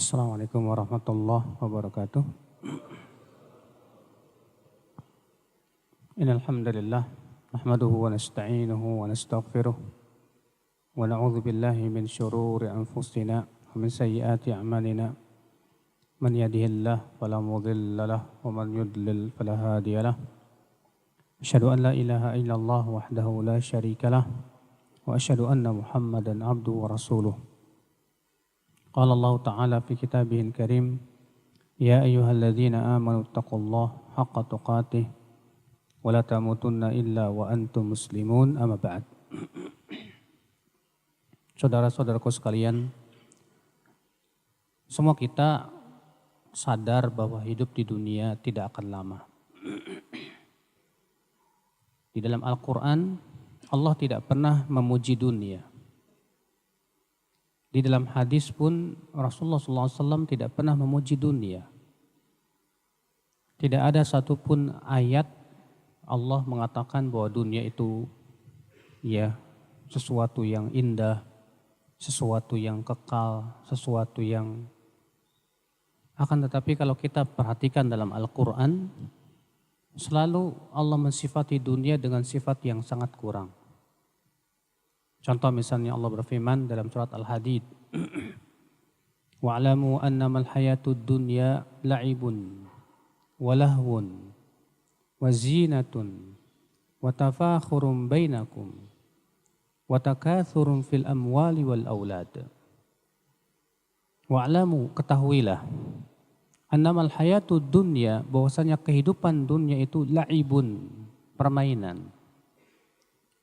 Assalamualaikum warahmatullahi wabarakatuh. Innal hamdalillah nahmaduhu wa nasta'inuhu wa nastaghfiruh wa na'udzu billahi min shururi anfusina wa min sayyiati a'malina. Man yahdihillahu fala mudilla lahu wa man yudlil fala hadiya lahu. Asyhadu an la ilaha illallah wahdahu la syarika lah wa asyhadu anna Muhammadan abduhu wa rasuluh. Qala Allah Ta'ala fi kitabihil karim, ya ayyuhalladzina amanu taqullaha haqqa tuqatih wa la tamutunna illa wa antum muslimun, amma ba'd. Saudara-saudaraku sekalian, semua kita sadar bahwa hidup di dunia tidak akan lama. Di dalam Al-Quran, Allah tidak pernah memuji dunia. Di dalam hadis pun Rasulullah SAW tidak pernah memuji dunia. Tidak ada satupun ayat Allah mengatakan bahwa dunia itu sesuatu yang indah, sesuatu yang kekal, sesuatu yang akan tetapi kalau kita perhatikan dalam Al-Quran, selalu Allah mensifati dunia dengan sifat yang sangat kurang. Contoh misalnya Allah berfirman dalam surat Al-Hadid, wa'lamu annamal hayatud dunya la'ibun wa lahwun wa zinatun wa tafakhurum bainakum wa takathurun fil amwali wal aulad. Wa'lamu, ketahuilah, annamal hayatud dunya, bahwasanya kehidupan dunia itu la'ibun, permainan,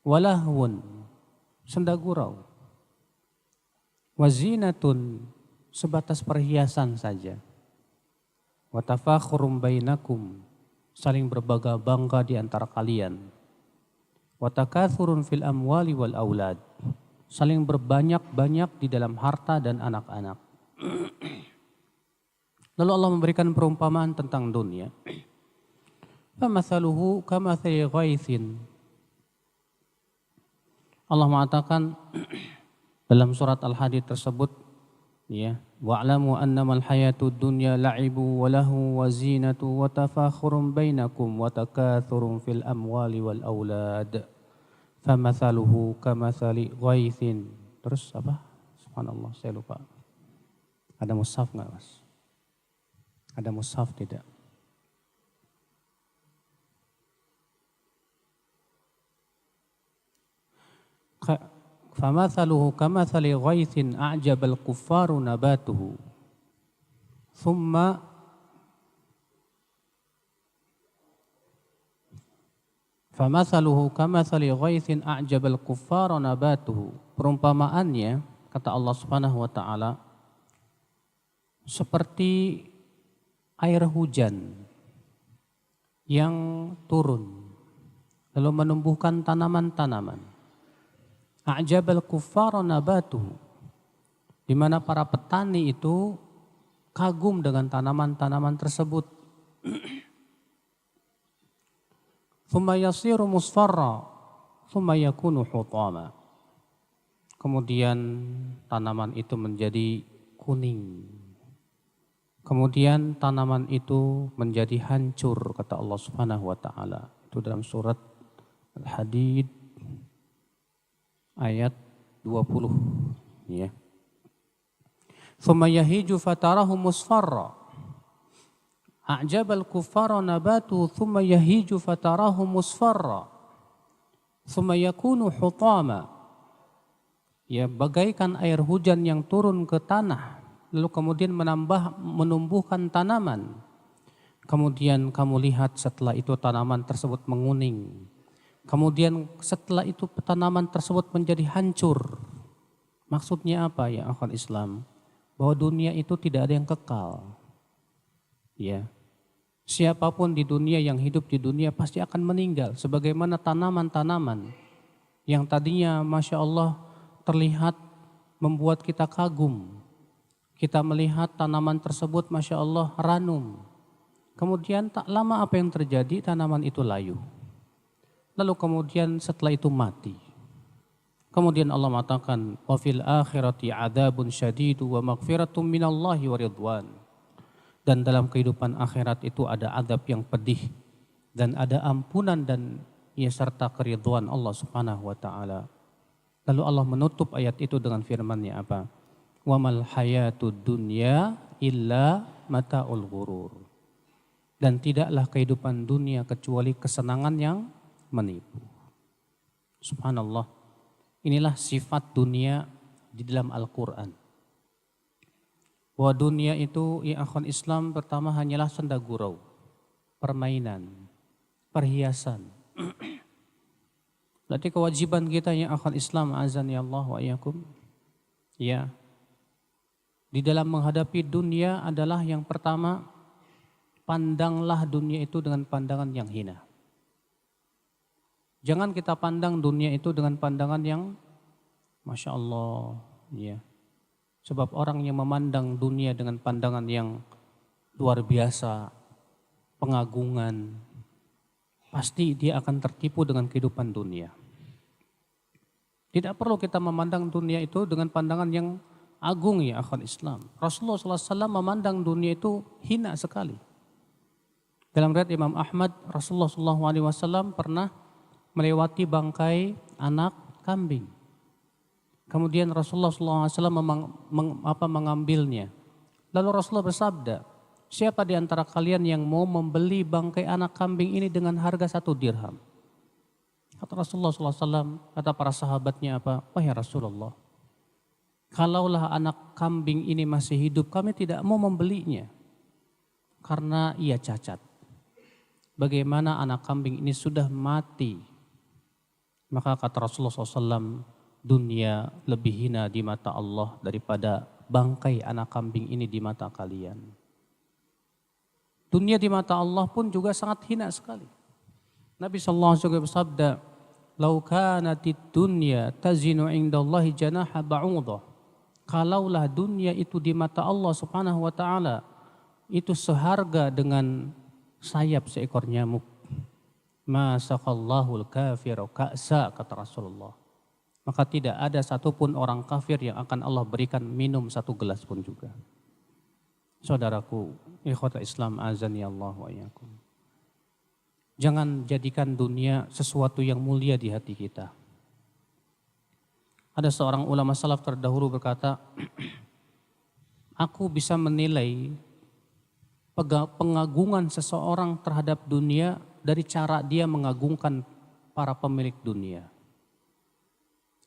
wa lahwun, senda gurau, wazinatun, sebatas perhiasan saja, watafakhurum bainakum, saling berbangga-bangga di antara kalian, watakathurun fil amwali wal aulad, saling berbanyak-banyak di dalam harta dan anak-anak. Lalu Allah memberikan perumpamaan tentang dunia. Famathaluhu kamathali ghaithin. Allah mengatakan dalam surat Al-Hadid tersebut, wa'lamu annamal hayatud dunya la'ibu wa lahu wa zinatu wa tafakhurun bainakum wa takathurun fil amwali wal aulad. Famathaluhu kamathali ghaithin. Terus apa? Subhanallah, saya lupa. Ada mushaf enggak, Mas? Ada mushaf tidak? Famathaluhu kamathali ghaithin a'jabal kuffaru nabatuhu thumma famathaluhu kamathali ghaithin a'jabal kuffaru nabatuhu. Perumpamaannya, kata Allah Subhanahu wa taala, seperti air hujan yang turun lalu menumbuhkan tanaman-tanaman. A'jabal kuffara nabatuhu, di mana para petani itu kagum dengan tanaman-tanaman tersebut. Thumma yasiru musfarra, thumma yakunu hutama. Kemudian tanaman itu menjadi kuning. Kemudian tanaman itu menjadi hancur, kata Allah Subhanahu wa taala. Itu dalam surat Al-Hadid ayat 20, ya. Thumma yahiju fatarahu musfarra. A'jabal kuffara nabatu thumma yahiju fatarahu musfarra. Thumma yakunu hutama. Ya, bagaikan air hujan yang turun ke tanah lalu kemudian menumbuhkan tanaman. Kemudian kamu lihat setelah itu tanaman tersebut menguning. Kemudian setelah itu tanaman tersebut menjadi hancur. Maksudnya apa ya akhwat Islam? Bahwa dunia itu tidak ada yang kekal. Ya. Siapapun di dunia yang hidup di dunia pasti akan meninggal. Sebagaimana tanaman-tanaman yang tadinya Masya Allah terlihat membuat kita kagum. Kita melihat tanaman tersebut Masya Allah ranum. Kemudian tak lama apa yang terjadi, tanaman itu layu. Lalu kemudian setelah itu mati. Kemudian Allah mengatakan, wa fil akhirati adzabun syadidu wa maghfiratum minallahi wa ridwan. Dan dalam kehidupan akhirat itu ada azab yang pedih dan ada ampunan dan serta keridhaan Allah Subhanahu wa taala. Lalu Allah menutup ayat itu dengan firman-Nya apa? Wa mal hayatud dunya illa mataul ghurur. Dan tidaklah kehidupan dunia kecuali kesenangan yang menipu. Subhanallah. Inilah sifat dunia di dalam Al-Quran. Bahwa dunia itu, ya akhwan Islam, pertama hanyalah senda gurau, permainan, perhiasan. Berarti kewajiban kita, ya akhwan Islam, azan ya Allah wa iyyakum, ya, di dalam menghadapi dunia adalah yang pertama, pandanglah dunia itu dengan pandangan yang hina. Jangan kita pandang dunia itu dengan pandangan yang Masya Allah. Ya. Sebab orang yang memandang dunia dengan pandangan yang luar biasa, pengagungan, pasti dia akan tertipu dengan kehidupan dunia. Tidak perlu kita memandang dunia itu dengan pandangan yang agung, ya akhwan Islam. Rasulullah SAW memandang dunia itu hina sekali. Dalam riwayat Imam Ahmad, Rasulullah SAW pernah melewati bangkai anak kambing. Kemudian Rasulullah SAW mengambilnya. Lalu Rasulullah bersabda, siapa di antara kalian yang mau membeli bangkai anak kambing ini dengan harga 1 dirham? Kata Rasulullah SAW, kata para sahabatnya apa? Wahai Rasulullah, kalaulah anak kambing ini masih hidup, kami tidak mau membelinya. Karena ia cacat. Bagaimana anak kambing ini sudah mati? Maka kata Rasulullah SAW, dunia lebih hina di mata Allah daripada bangkai anak kambing ini di mata kalian. Dunia di mata Allah pun juga sangat hina sekali. Nabi SAW bersabda, "Lau kanatid dunya tazinu indallahi janaha ba'udah." Kalaulah dunia itu di mata Allah Subhanahu wa taala itu seharga dengan sayap seekor nyamuk. Ma saqallahu al-kafiru ka'sa, kata Rasulullah. Maka tidak ada satupun orang kafir yang akan Allah berikan minum 1 gelas pun juga. Saudaraku, ikhwata Islam azani Allah wa iyyakum. Jangan jadikan dunia sesuatu yang mulia di hati kita. Ada seorang ulama salaf terdahulu berkata, aku bisa menilai pengagungan seseorang terhadap dunia dari cara dia mengagungkan para pemilik dunia.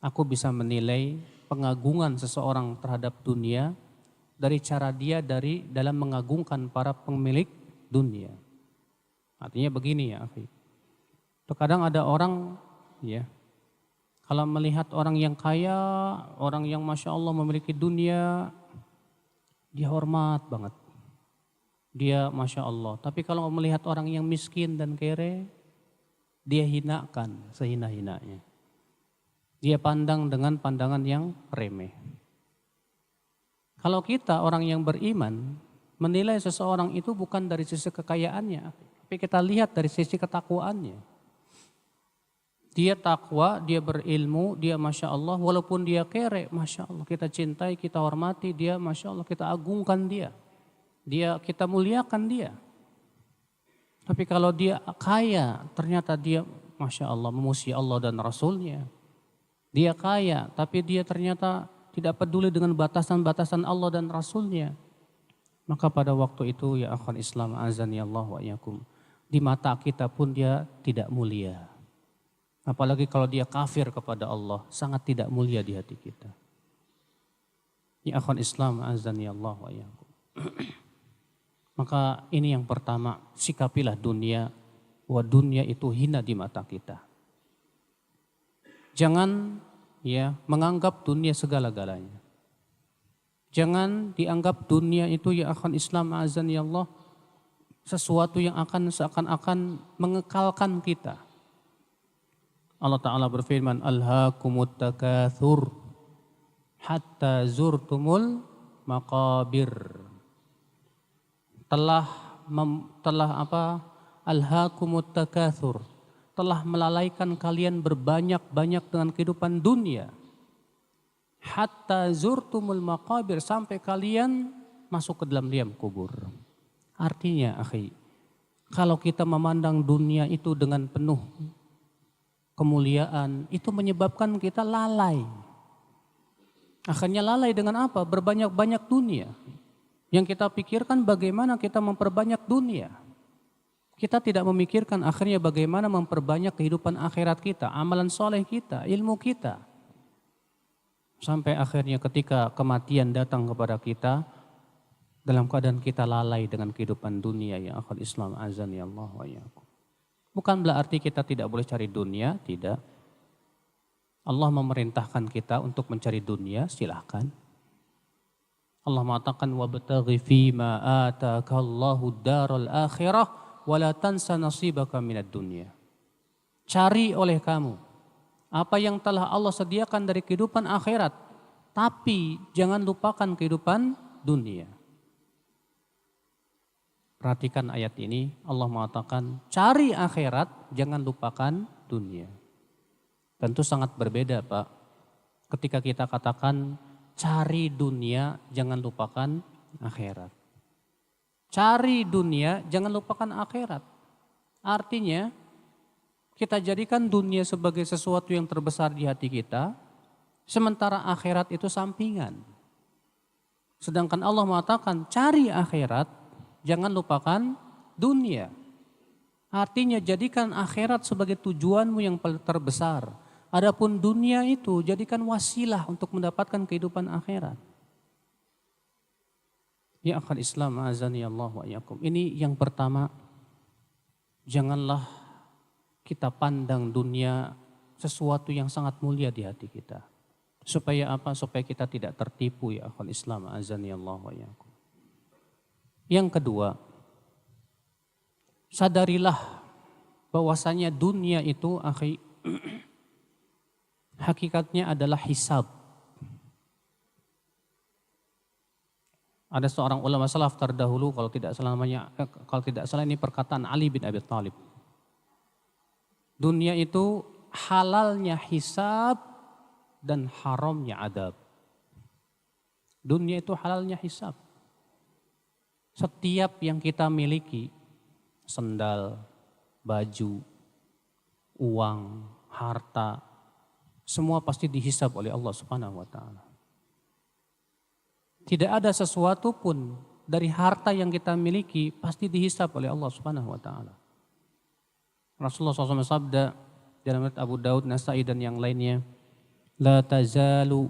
Aku bisa menilai pengagungan seseorang terhadap dunia dari cara dia dalam mengagungkan para pemilik dunia. Artinya begini ya, akhi. Terkadang ada orang ya, kalau melihat orang yang kaya, orang yang Masya Allah memiliki dunia, dia hormat banget. Dia Masya Allah. Tapi kalau melihat orang yang miskin dan kere, dia hinakan sehina-hinanya. Dia pandang dengan pandangan yang remeh. Kalau kita orang yang beriman, menilai seseorang itu bukan dari sisi kekayaannya, tapi kita lihat dari sisi ketakwaannya. Dia takwa, dia berilmu, dia Masya Allah, walaupun dia kere, Masya Allah, kita cintai, kita hormati dia, Masya Allah, kita agungkan dia. Kita muliakan dia. Tapi kalau dia kaya, ternyata dia Masya Allah memuji Allah dan Rasulnya. Dia kaya, tapi dia ternyata tidak peduli dengan batasan-batasan Allah dan Rasulnya. Maka pada waktu itu ya akhwan Islam azani Allah wa iyyakum, di mata kita pun dia tidak mulia. Apalagi kalau dia kafir kepada Allah, sangat tidak mulia di hati kita. Ya akhwan Islam azani Allah wa iyyakum. Maka ini yang pertama, sikapilah dunia, bahwa dunia itu hina di mata kita. Jangan ya menganggap dunia segala-galanya. Jangan dianggap dunia itu ya akhwan Islam azan ya Allah sesuatu yang akan seakan-akan mengekalkan kita. Allah Ta'ala berfirman, Alhaakumut takatsur hatta zurtumul maqabir. Telah Alhaakumut takatsur, telah melalaikan kalian berbanyak-banyak dengan kehidupan dunia. Hatta zurtumul maqabir, sampai kalian masuk ke dalam liang kubur. Artinya, akhi, kalau kita memandang dunia itu dengan penuh kemuliaan, itu menyebabkan kita lalai. Akhirnya lalai dengan apa? Berbanyak-banyak dunia. Yang kita pikirkan bagaimana kita memperbanyak dunia. Kita tidak memikirkan akhirnya bagaimana memperbanyak kehidupan akhirat kita, amalan soleh kita, ilmu kita. Sampai akhirnya ketika kematian datang kepada kita, dalam keadaan kita lalai dengan kehidupan dunia, ya akhul Islam azani Allah wa iyyakum. Bukan berarti kita tidak boleh cari dunia, tidak. Allah memerintahkan kita untuk mencari dunia, silahkan. Allah mengatakan wabtaghi fima atakallahu daral akhirah wala tansa nasibaka minad dunya. Cari oleh kamu apa yang telah Allah sediakan dari kehidupan akhirat, tapi jangan lupakan kehidupan dunia. Perhatikan ayat ini, Allah mengatakan cari akhirat, jangan lupakan dunia. Tentu sangat berbeda, Pak. Ketika kita katakan cari dunia, jangan lupakan akhirat. Cari dunia, jangan lupakan akhirat. Artinya, kita jadikan dunia sebagai sesuatu yang terbesar di hati kita, sementara akhirat itu sampingan. Sedangkan Allah mengatakan cari akhirat, jangan lupakan dunia. Artinya jadikan akhirat sebagai tujuanmu yang terbesar. Adapun dunia itu jadikan wasilah untuk mendapatkan kehidupan akhirat. Ya akhal Islam azani Allah wa iyyakum. Ini yang pertama, janganlah kita pandang dunia sesuatu yang sangat mulia di hati kita. Supaya apa? Supaya kita tidak tertipu, ya akhal Islam azani Allah wa iyyakum. Yang kedua, sadarilah bahwasanya dunia itu akhi hakikatnya adalah hisab. Ada seorang ulama salaf terdahulu, kalau tidak salah ini perkataan Ali bin Abi Thalib. Dunia itu halalnya hisab dan haramnya adab. Dunia itu halalnya hisab. Setiap yang kita miliki, sendal, baju, uang, harta, semua pasti dihisab oleh Allah Subhanahu wa taala. Tidak ada sesuatu pun dari harta yang kita miliki pasti dihisab oleh Allah Subhanahu wa taala. Rasulullah SAW sabda dalam riwayat Abu Daud, Nasai dan yang lainnya, la tazalu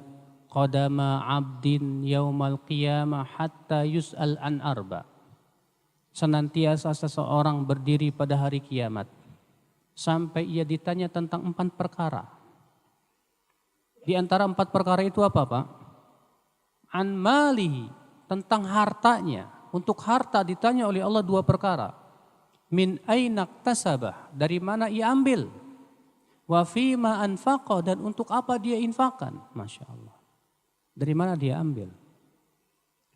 qadama 'abdin yaumal qiyamah hatta yus'al an arba. Senantiasa seseorang berdiri pada hari kiamat sampai ia ditanya tentang 4 perkara. Di antara 4 perkara itu apa, Pak? An malihi, tentang hartanya. Untuk harta ditanya oleh Allah 2 perkara. Min aina iktasabah, dari mana ia ambil. Wa fima anfaqa, dan untuk apa dia infakkan. Masya Allah. Dari mana dia ambil.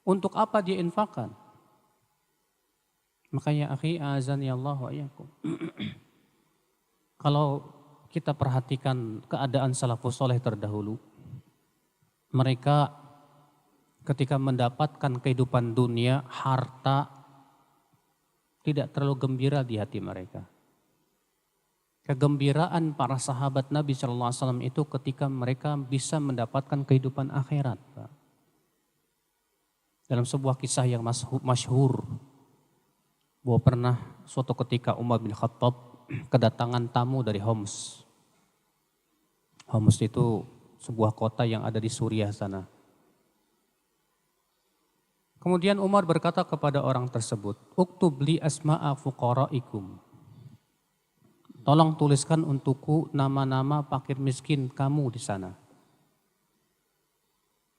Untuk apa dia infakkan. Makanya akhi azani Allah wa iyyakum. Kalau kita perhatikan keadaan salafus soleh terdahulu, mereka ketika mendapatkan kehidupan dunia, harta, tidak terlalu gembira di hati mereka. Kegembiraan para sahabat Nabi SAW itu ketika mereka bisa mendapatkan kehidupan akhirat. Dalam sebuah kisah yang masyhur, bahwa pernah suatu ketika Umar bin Khattab kedatangan tamu dari Homs. Homs itu sebuah kota yang ada di Suriah sana. Kemudian Umar berkata kepada orang tersebut, uktub li asma'a fuqaraikum. Tolong tuliskan untukku nama-nama fakir miskin kamu di sana.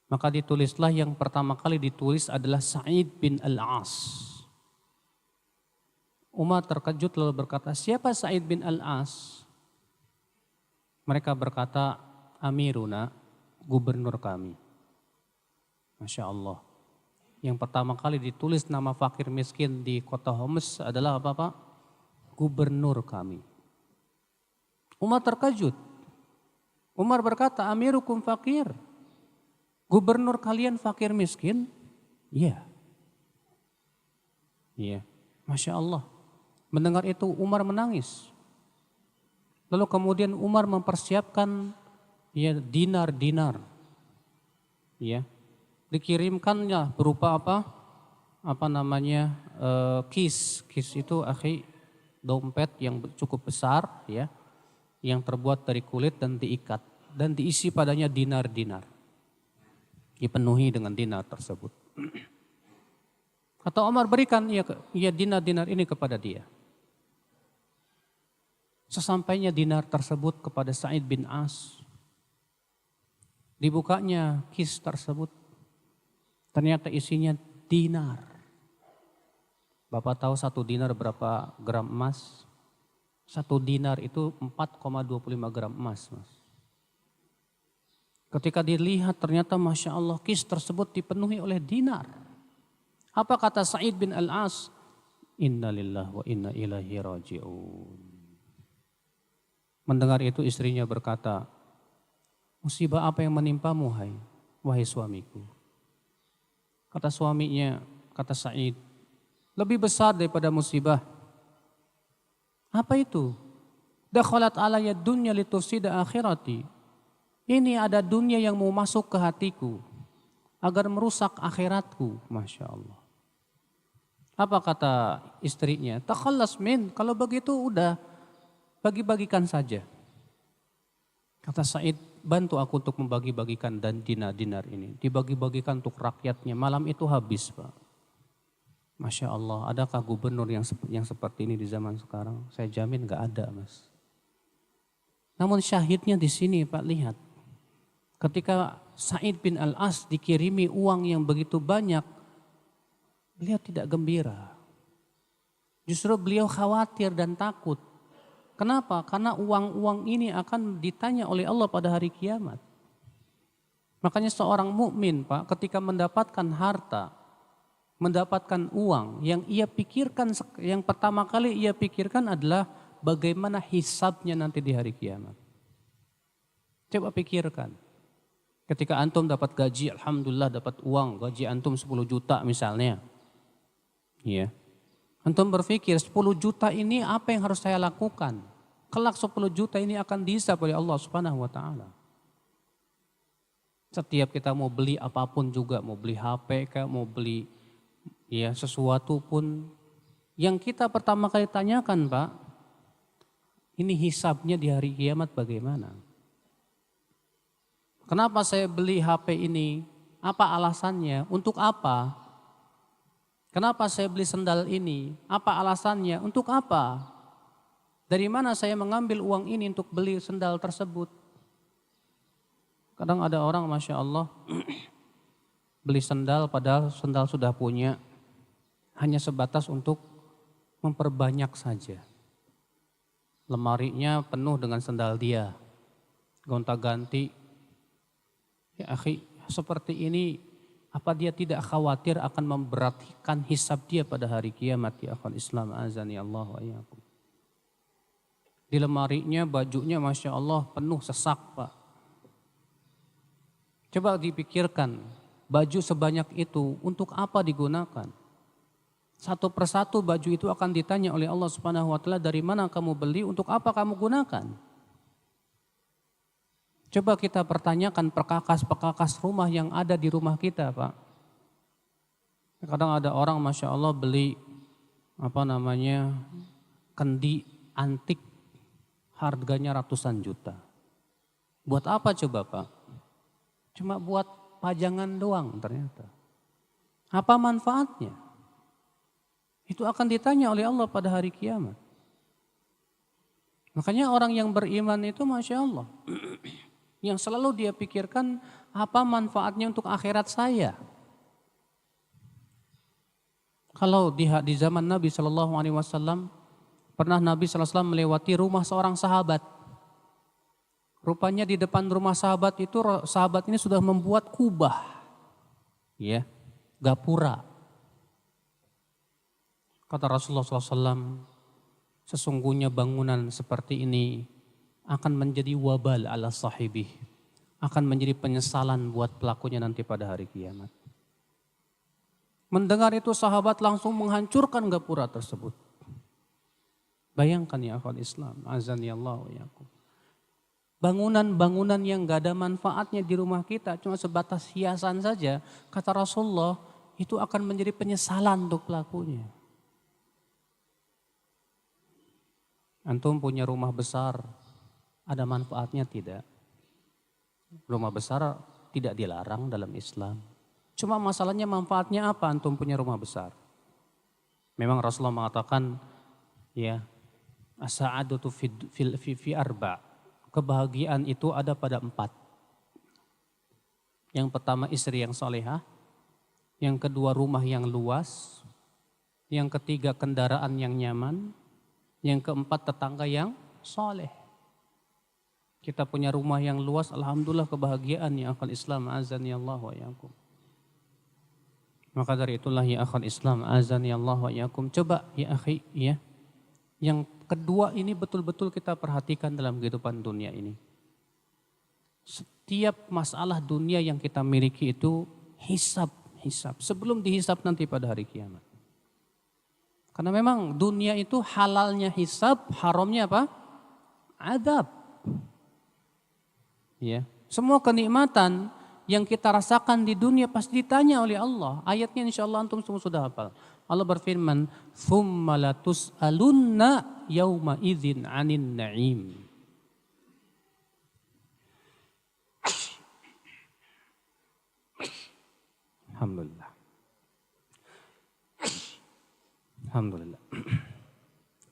Maka ditulislah, yang pertama kali ditulis adalah Sa'id bin Al-As. Umar terkejut lalu berkata, siapa Sa'id bin Al-As? Mereka berkata, Amiruna, gubernur kami. Masya Allah. Yang pertama kali ditulis nama fakir miskin di kota Homs adalah apa, Pak? Gubernur kami. Umar terkejut. Umar berkata, amirukum fakir. Gubernur kalian fakir miskin? Iya. Iya. Masya Allah. Mendengar itu Umar menangis. Lalu kemudian Umar mempersiapkan ya dinar-dinar. Ya. Dikirimkannya berupa apa? Apa namanya? Kis. Kis itu dompet yang cukup besar ya. Yang terbuat dari kulit dan diikat dan diisi padanya dinar-dinar. Dipenuhi dengan dinar tersebut. Kata Umar, berikan ya dinar-dinar ini kepada dia. Sesampainya dinar tersebut kepada Sa'id bin As, dibukanya kis tersebut, ternyata isinya dinar. Bapak tahu 1 dinar berapa gram emas? 1 dinar itu 4,25 gram emas, Mas. Ketika dilihat ternyata Masya Allah kis tersebut dipenuhi oleh dinar. Apa kata Sa'id bin Al-As? Inna lillahi wa inna ilaihi raji'un. Mendengar itu istrinya berkata, musibah apa yang menimpamu wahai suamiku? Kata suaminya, kata Sa'id, lebih besar daripada musibah. Apa itu? Dakhalat alayya dunya litufsida akhirati. Ini ada dunia yang mau masuk ke hatiku agar merusak akhiratku. Masya Allah. Apa kata istrinya? Takhallas min, kalau begitu udah bagi-bagikan saja. Kata Sa'id, bantu aku untuk membagi-bagikan dan dinar-dinar ini. Dibagi-bagikan untuk rakyatnya. Malam itu habis, Pak. Masya Allah, adakah gubernur yang seperti ini di zaman sekarang? Saya jamin gak ada, Mas. Namun syahidnya di sini, Pak, lihat. Ketika Sa'id bin Al-As dikirimi uang yang begitu banyak, beliau tidak gembira. Justru beliau khawatir dan takut. Kenapa? Karena uang-uang ini akan ditanya oleh Allah pada hari kiamat. Makanya seorang mukmin, Pak, ketika mendapatkan harta, mendapatkan uang, yang ia pikirkan, yang pertama kali ia pikirkan adalah bagaimana hisabnya nanti di hari kiamat. Coba pikirkan. Ketika antum dapat gaji, alhamdulillah dapat uang, gaji antum 10 juta misalnya. Ya. Antum berpikir 10 juta ini apa yang harus saya lakukan? Kelak 10 juta ini akan dihisab oleh Allah Subhanahu wa taala. Setiap kita mau beli apapun juga, mau beli HP kah, mau beli ya sesuatu pun, yang kita pertama kali tanyakan, Pak, ini hisabnya di hari kiamat bagaimana? Kenapa saya beli HP ini? Apa alasannya? Untuk apa? Kenapa saya beli sendal ini? Apa alasannya? Untuk apa? Dari mana saya mengambil uang ini untuk beli sendal tersebut? Kadang ada orang, Masya Allah, beli sendal padahal sendal sudah punya, hanya sebatas untuk memperbanyak saja. Lemarinya penuh dengan sendal dia, gonta-ganti. Ya akhi, seperti ini apa dia tidak khawatir akan memberatkan hisab dia pada hari kiamat? Ya akhwan Islam, azani Allah wa iyyakum. Di lemarinya bajunya Masya Allah penuh sesak, Pak. Coba dipikirkan, baju sebanyak itu untuk apa digunakan? Satu persatu baju itu akan ditanya oleh Allah Subhanahu wa taala, dari mana kamu beli, untuk apa kamu gunakan? Coba kita pertanyakan perkakas-perkakas rumah yang ada di rumah kita, Pak. Kadang ada orang Masya Allah beli kendi antik, harganya ratusan juta. Buat apa coba, Pak? Cuma buat pajangan doang ternyata. Apa manfaatnya? Itu akan ditanya oleh Allah pada hari kiamat. Makanya orang yang beriman itu Masya Allah, yang selalu dia pikirkan apa manfaatnya untuk akhirat saya. Kalau di zaman Nabi SAW, pernah Nabi SAW melewati rumah seorang sahabat. Rupanya di depan rumah sahabat itu, sahabat ini sudah membuat kubah, ya, gapura. Kata Rasulullah SAW, sesungguhnya bangunan seperti ini akan menjadi wabal ala sahibih, akan menjadi penyesalan buat pelakunya nanti pada hari kiamat. Mendengar itu sahabat langsung menghancurkan gapura tersebut. Bayangkan ya akhwat Islam, azani Allah wa yakum. Bangunan-bangunan yang gak ada manfaatnya di rumah kita, cuma sebatas hiasan saja, kata Rasulullah, itu akan menjadi penyesalan untuk pelakunya. Antum punya rumah besar, ada manfaatnya tidak? Rumah besar tidak dilarang dalam Islam. Cuma masalahnya manfaatnya apa antum punya rumah besar? Memang Rasulullah mengatakan, ya, as-sa'adatu fi arba'. Kebahagiaan itu ada pada 4. Yang pertama istri yang solehah, yang kedua rumah yang luas, yang ketiga kendaraan yang nyaman, yang keempat tetangga yang soleh. Kita punya rumah yang luas, alhamdulillah kebahagiaan ya akhal Islam, azani Allah wa yakum. Maka dari itulah ya akhal Islam, azani Allah wa yakum. Coba ya akhi, ya. Yang kedua ini betul-betul kita perhatikan dalam kehidupan dunia ini. Setiap masalah dunia yang kita miliki itu hisab. Sebelum dihisab nanti pada hari kiamat. Karena memang dunia itu halalnya hisab, haramnya apa? Azab. Ya. Semua kenikmatan yang kita rasakan di dunia pasti ditanya oleh Allah. Ayatnya insya Allah antum semua sudah hafal. Allah berfirman, "Tsumma latus'alunna yauma idzin 'anin na'im." Alhamdulillah. Alhamdulillah.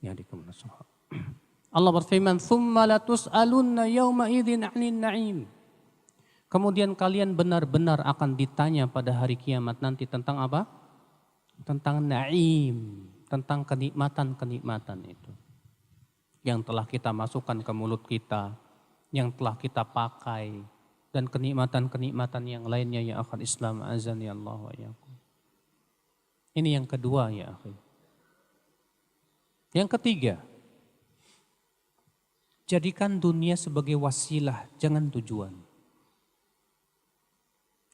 Ya dikumulasuha. Allah berfirman, "Tsumma latus'alunna yauma idzin 'anin na'im." Kemudian kalian benar-benar akan ditanya pada hari kiamat nanti tentang apa? Tentang na'im, tentang kenikmatan-kenikmatan itu. Yang telah kita masukkan ke mulut kita, yang telah kita pakai, dan kenikmatan-kenikmatan yang lainnya ya akhal Islam, azani Allah wa yakum. Ini yang kedua ya akhi. Yang ketiga, jadikan dunia sebagai wasilah, jangan tujuan.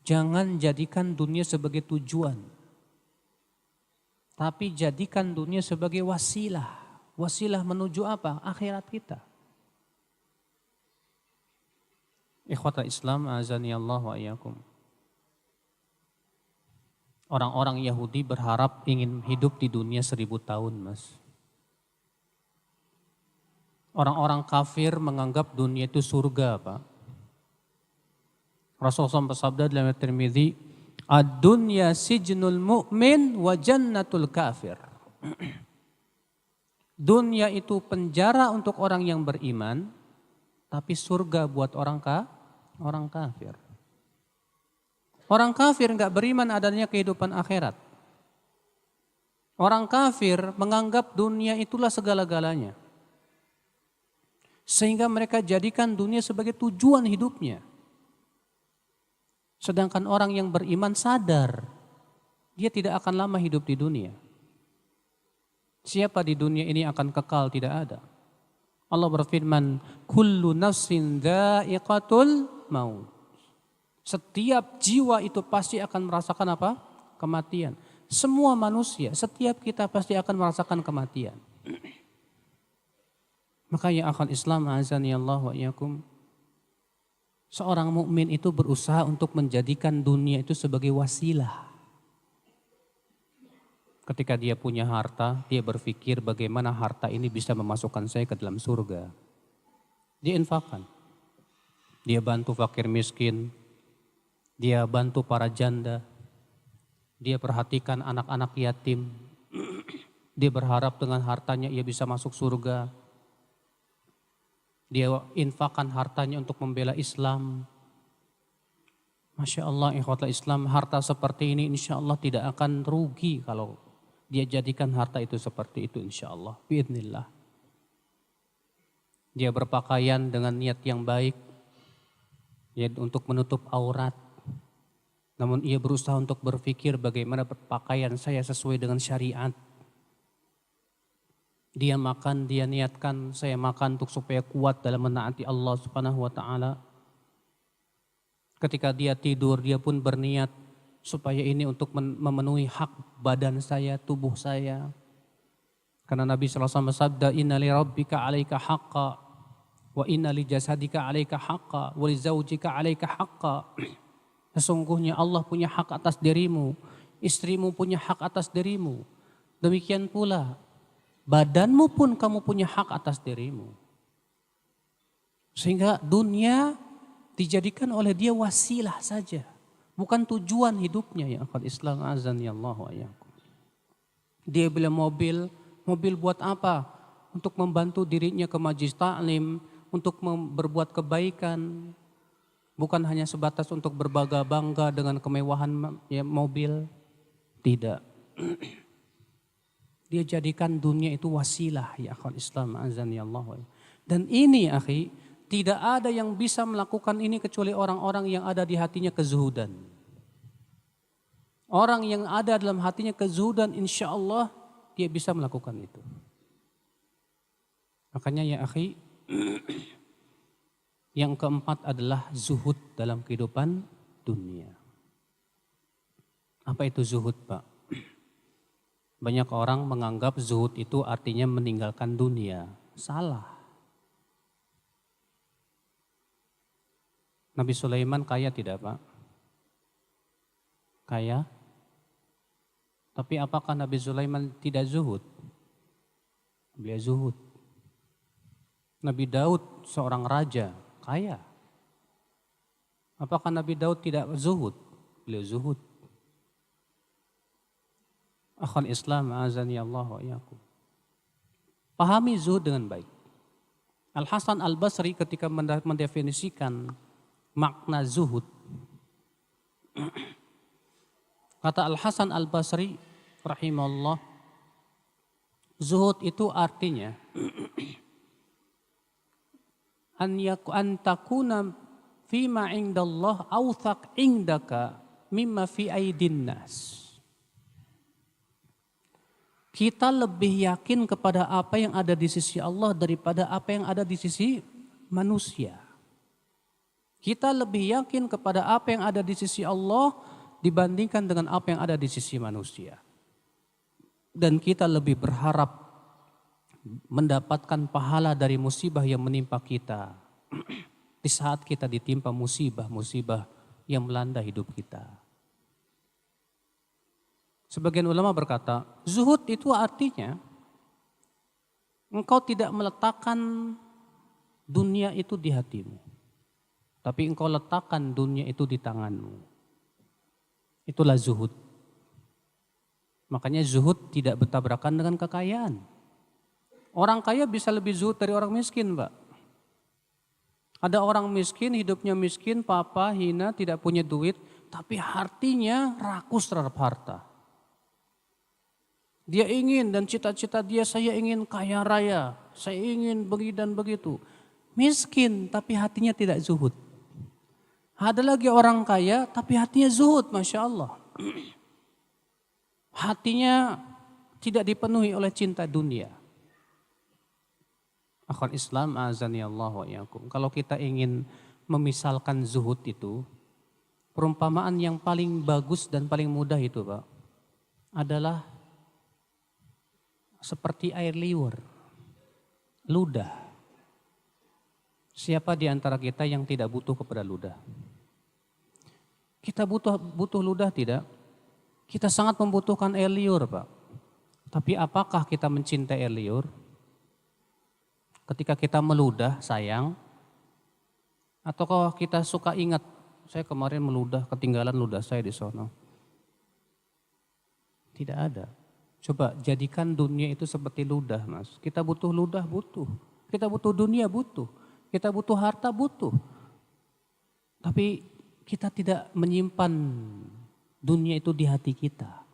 Jangan jadikan dunia sebagai tujuan. Tapi jadikan dunia sebagai wasilah. Wasilah menuju apa? Akhirat kita. Ikhwata Islam, azani Allah wa iyyakum. Orang-orang Yahudi berharap ingin hidup di dunia 1000 tahun, Mas. Orang-orang kafir menganggap dunia itu surga, Pak. Rasulullah bersabda dalam Tirmidzi, "Ad-dunya sijnul mu'min wa jannatul kafir." Dunia itu penjara untuk orang yang beriman, tapi surga buat orang kafir. Orang kafir enggak beriman adanya kehidupan akhirat. Orang kafir menganggap dunia itulah segala-galanya. Sehingga mereka jadikan dunia sebagai tujuan hidupnya. Sedangkan orang yang beriman sadar, dia tidak akan lama hidup di dunia. Siapa di dunia ini akan kekal tidak ada. Allah berfirman, "Kullu nafsin dha'iqatul maut." Setiap jiwa itu pasti akan merasakan apa? Kematian. Semua manusia, setiap kita pasti akan merasakan kematian. Maka ya akhal Islam, azani Allah wa iyyakum. Seorang mukmin itu berusaha untuk menjadikan dunia itu sebagai wasilah. Ketika dia punya harta, dia berpikir bagaimana harta ini bisa memasukkan saya ke dalam surga. Dia infakkan. Dia bantu fakir miskin. Dia bantu para janda. Dia perhatikan anak-anak yatim. Dia berharap dengan hartanya ia bisa masuk surga. Dia infakkan hartanya untuk membela Islam. Masya Allah, ikhwatul Islam, harta seperti ini insya Allah tidak akan rugi kalau dia jadikan harta itu seperti itu insya Allah. Biidznillah. Dia berpakaian dengan niat yang baik, ya, untuk menutup aurat. Namun ia berusaha untuk berpikir bagaimana berpakaian saya sesuai dengan syariat. Dia makan, dia niatkan saya makan untuk supaya kuat dalam menaati Allah Subhanahu wa taala. Ketika dia tidur, dia pun berniat supaya ini untuk memenuhi hak badan saya, tubuh saya. Karena Nabi sallallahu alaihi wasallam bersabda, "Inna li rabbika 'alaika haqqa wa inna li jasadika 'alaika haqqa wa li zaujika 'alaika haqqa." Sesungguhnya Allah punya hak atas dirimu, istrimu punya hak atas dirimu. Demikian pula badanmu pun kamu punya hak atas dirimu. Sehingga dunia dijadikan oleh dia wasilah saja, bukan tujuan hidupnya ya akhwat Islam azan ya Allah wa iyyakum. Dia beli mobil buat apa? Untuk membantu dirinya ke majlis taklim, untuk berbuat kebaikan, bukan hanya sebatas untuk berbangga-bangga dengan kemewahan ya, mobil. Tidak. Dia jadikan dunia itu wasilah ya akhwat Islam azan ya Allah. Dan ini akhi, tidak ada yang bisa melakukan ini kecuali orang-orang yang ada di hatinya kezuhudan. Orang yang ada dalam hatinya kezuhudan, insya Allah dia bisa melakukan itu. Makanya ya akhi, yang keempat adalah zuhud dalam kehidupan dunia. Apa itu zuhud, Pak? Banyak orang menganggap zuhud itu artinya meninggalkan dunia. Salah. Nabi Sulaiman kaya tidak, Pak? Kaya. Tapi apakah Nabi Sulaiman tidak zuhud? Beliau zuhud. Nabi Daud seorang raja, kaya. Apakah Nabi Daud tidak zuhud? Beliau zuhud. Akhwan Islam azani Allah wa iyyakum. Pahami zuhud dengan baik. Al-Hasan Al-Basri ketika mendefinisikan makna zuhud, kata Al-Hasan Al-Basri rahimahullah, zuhud itu artinya an takuna fima indallah awthaq indaka mimma fi aidin nas. Kita lebih yakin kepada apa yang ada di sisi Allah daripada apa yang ada di sisi manusia. Kita lebih yakin kepada apa yang ada di sisi Allah dibandingkan dengan apa yang ada di sisi manusia. Dan kita lebih berharap mendapatkan pahala dari musibah yang menimpa kita di saat kita ditimpa musibah-musibah yang melanda hidup kita. Sebagian ulama berkata, zuhud itu artinya engkau tidak meletakkan dunia itu di hatimu, tapi engkau letakkan dunia itu di tanganmu. Itulah zuhud. Makanya zuhud tidak bertabrakan dengan kekayaan. Orang kaya bisa lebih zuhud dari orang miskin, Pak. Ada orang miskin, hidupnya miskin, papa, hina, tidak punya duit, tapi hatinya rakus terhadap harta. Dia ingin dan cita-cita dia, saya ingin kaya raya, saya ingin begini dan begitu. Miskin tapi hatinya tidak zuhud. Ada lagi orang kaya tapi hatinya zuhud, Masya Allah. Hatinya tidak dipenuhi oleh cinta dunia. Akhwat Islam azani Allah wa iyyakum. Kalau kita ingin memisalkan zuhud itu, perumpamaan yang paling bagus dan paling mudah itu, Pak, adalah seperti air liur, ludah. Siapa di antara kita yang tidak butuh kepada ludah? Kita butuh ludah tidak? Kita sangat membutuhkan air liur, Pak. Tapi apakah kita mencintai air liur? Ketika kita meludah, sayang? Ataukah kita suka ingat, saya kemarin meludah, ketinggalan ludah saya di sono? Tidak ada. Coba jadikan dunia itu seperti ludah, Mas. Kita butuh ludah, butuh. Kita butuh dunia, butuh. Kita butuh harta, butuh. Tapi kita tidak menyimpan dunia itu di hati kita.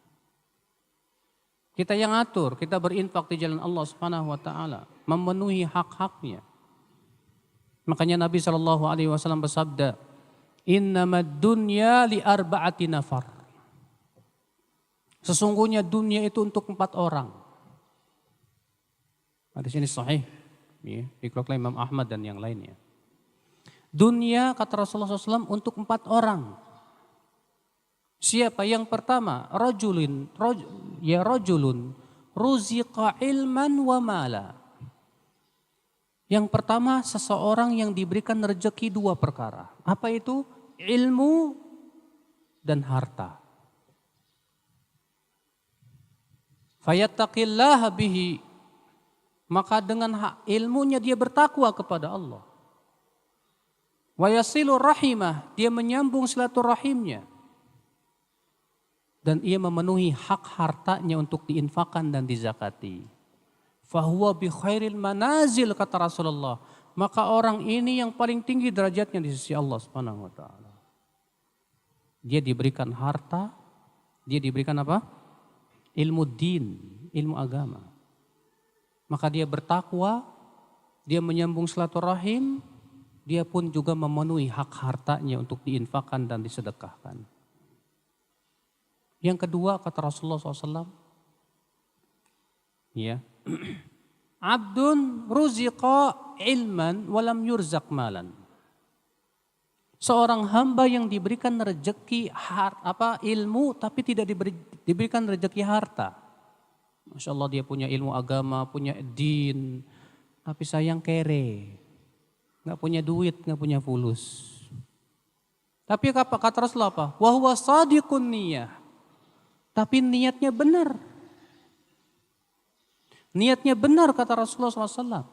Kita yang atur, kita berinfak di jalan Allah Subhanahu wa taala, memenuhi hak-haknya. Makanya Nabi SAW bersabda, "Innamad dunya li arba'ati nafar." Sesungguhnya dunia itu untuk 4 orang. Hadis ini sahih, ya, dikeluarkan Imam Ahmad dan yang lainnya. Dunia kata Rasulullah SAW untuk 4 orang. Siapa? Yang pertama, rajulun ruziqa ilman wa mala. Yang pertama, seseorang yang diberikan rezeki 2 perkara. Apa itu? Ilmu dan harta. Fayattaqillaha bihi. Maka dengan ilmunya dia bertakwa kepada Allah. Wa yasilu rahimah. Dia menyambung silaturahimnya. Dan ia memenuhi hak hartanya untuk diinfakkan dan dizakati. Fahuwa bi khairil manazil kata Rasulullah. Maka orang ini yang paling tinggi derajatnya di sisi Allah Subhanahu wa taala. Dia diberikan harta, dia diberikan apa? Ilmu din, ilmu agama. Maka dia bertakwa, dia menyambung silaturahim, dia pun juga memenuhi hak hartanya untuk diinfakkan dan disedekahkan. Yang kedua kata Rasulullah SAW, ya, abdun ruziqa ilman walam yurzak malan. Seorang hamba yang diberikan rezeki ilmu tapi tidak diberikan rezeki harta. Masya Allah dia punya ilmu agama, punya din, tapi sayang kere. Nggak punya duit, nggak punya fulus. Tapi kata Rasulullah apa? Wa huwa shadiqun niyah. Tapi niatnya benar. Niatnya benar kata Rasulullah SAW.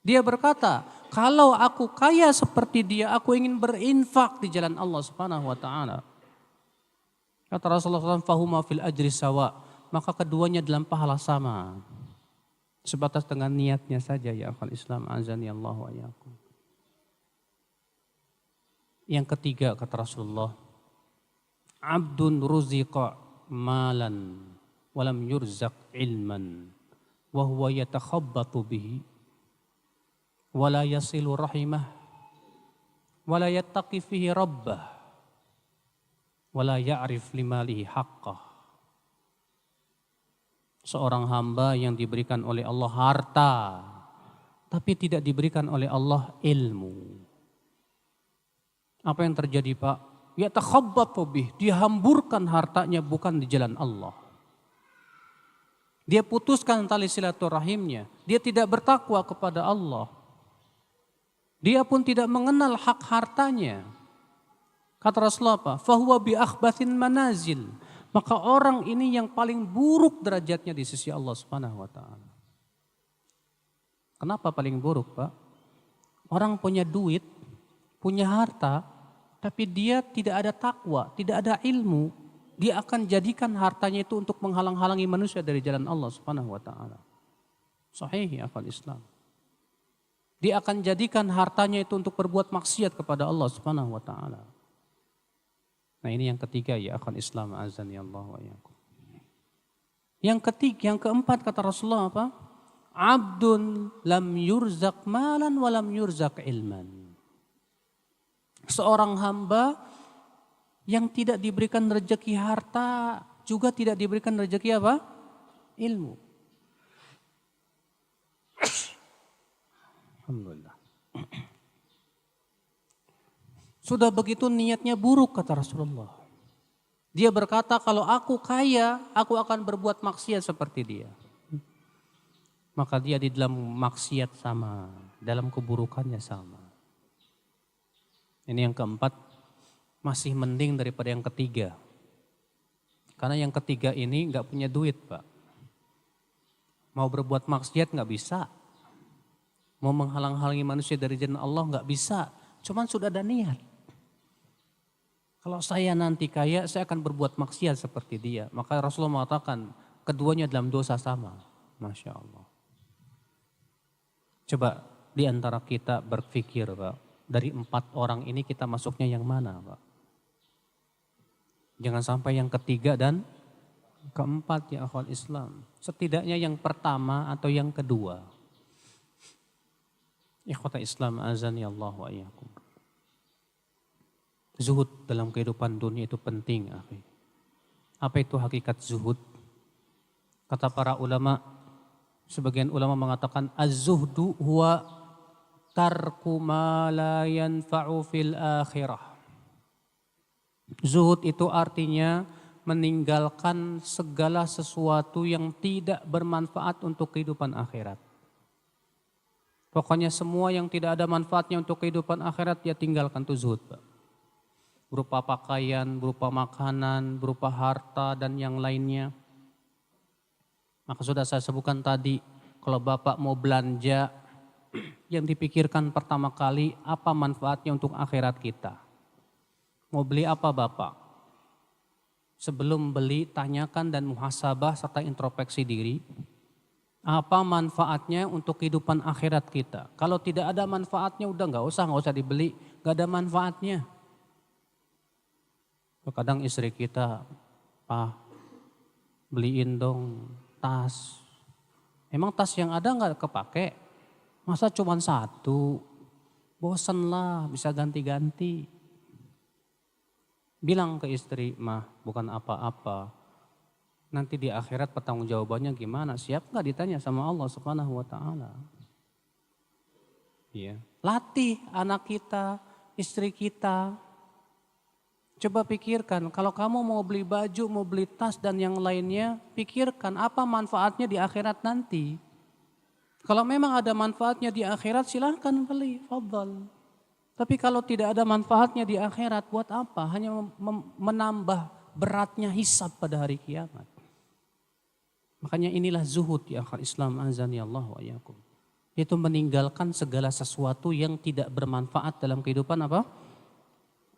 Dia berkata, kalau aku kaya seperti dia, aku ingin berinfak di jalan Allah Subhanahu wa taala. Kata Rasulullah SAW, fahuma fil ajri sawa. Maka keduanya dalam pahala sama. Sebatas dengan niatnya saja ya akhwal Islam azani Allah wa iyyakum. Yang ketiga kata Rasulullah, abdun ruziqa malan walam yurzaq ilman wa huwa yatakhabbatu bihi wala yasilu rahimah wala yattaqi fihi rabbah wala ya'rif limalihi haqqah. Seorang hamba yang diberikan oleh Allah harta tapi tidak diberikan oleh Allah ilmu. Apa yang terjadi Pak? Yatakhabbatu bih, dia hamburkan hartanya bukan di jalan Allah. Dia putuskan tali silaturahimnya, dia tidak bertakwa kepada Allah. Dia pun tidak mengenal hak hartanya. Kata Rasulullah apa? Fahuwa bi akhbathin manazil. Maka orang ini yang paling buruk derajatnya di sisi Allah Subhanahu wa taala. Kenapa paling buruk, Pak? Orang punya duit, punya harta, tapi dia tidak ada takwa, tidak ada ilmu, dia akan jadikan hartanya itu untuk menghalang-halangi manusia dari jalan Allah Subhanahu wa taala. Sahih ya akhwal Islam. Dia akan jadikan hartanya itu untuk berbuat maksiat kepada Allah Subhanahu wa taala. Nah ini yang ketiga ya akhwal Islam azani Allah wa iyyakum. Yang keempat kata Rasulullah apa? Abdun lam yurzaq malan wa lam yurzaq ilman. Seorang hamba yang tidak diberikan rezeki harta, juga tidak diberikan rezeki apa? Ilmu. Alhamdulillah. Sudah begitu niatnya buruk kata Rasulullah. Dia berkata kalau aku kaya, aku akan berbuat maksiat seperti dia. Maka dia di dalam maksiat sama, dalam keburukannya sama. Ini yang keempat, masih mending daripada yang ketiga. Karena yang ketiga ini gak punya duit Pak. Mau berbuat maksiat gak bisa. Mau menghalang-halangi manusia dari jalan Allah gak bisa. Cuman sudah ada niat. Kalau saya nanti kaya, saya akan berbuat maksiat seperti dia. Maka Rasulullah mengatakan, keduanya dalam dosa sama. Masya Allah. Coba di antara kita berpikir Pak, dari 4 orang ini kita masuknya yang mana Pak? Jangan sampai yang ketiga dan keempat ya akhwal Islam. Setidaknya yang pertama atau yang kedua. Ikhwata Islam azani Allah wa iyyakum. Zuhud dalam kehidupan dunia itu penting. Apa itu hakikat zuhud? Kata para ulama, Sebagian ulama mengatakan az-zuhdu huwa tarku ma la yanfa'u fil akhirah. Zuhud itu artinya meninggalkan segala sesuatu yang tidak bermanfaat untuk kehidupan akhirat. Pokoknya semua yang tidak ada manfaatnya untuk kehidupan akhirat dia tinggalkan, itu zuhud, Pak. Berupa pakaian, berupa makanan, berupa harta dan yang lainnya. Maka sudah saya sebutkan tadi, kalau Bapak mau belanja, yang dipikirkan pertama kali apa manfaatnya untuk akhirat kita. Mau beli apa Bapak? Sebelum beli tanyakan dan muhasabah serta introspeksi diri. Apa manfaatnya untuk kehidupan akhirat kita? Kalau tidak ada manfaatnya udah nggak usah dibeli, nggak ada manfaatnya. Kadang istri kita, Pak, beliin dong tas. Emang tas yang ada nggak kepake? Masa cuma satu? Bosen lah, bisa ganti-ganti. Bilang ke istri, mah bukan apa-apa. Nanti di akhirat pertanggung jawabannya gimana? Siap nggak ditanya sama Allah Subhanahu wa Ta'ala? Iya. Latih anak kita, istri kita. Coba pikirkan, kalau kamu mau beli baju, mau beli tas dan yang lainnya, pikirkan apa manfaatnya di akhirat nanti. Kalau memang ada manfaatnya di akhirat, silahkan beli, fadhal. Tapi kalau tidak ada manfaatnya di akhirat, buat apa? Hanya menambah beratnya hisab pada hari kiamat. Makanya inilah zuhud ya akhal Islam, azani Allah wa iyyakum. Itu meninggalkan segala sesuatu yang tidak bermanfaat dalam kehidupan apa?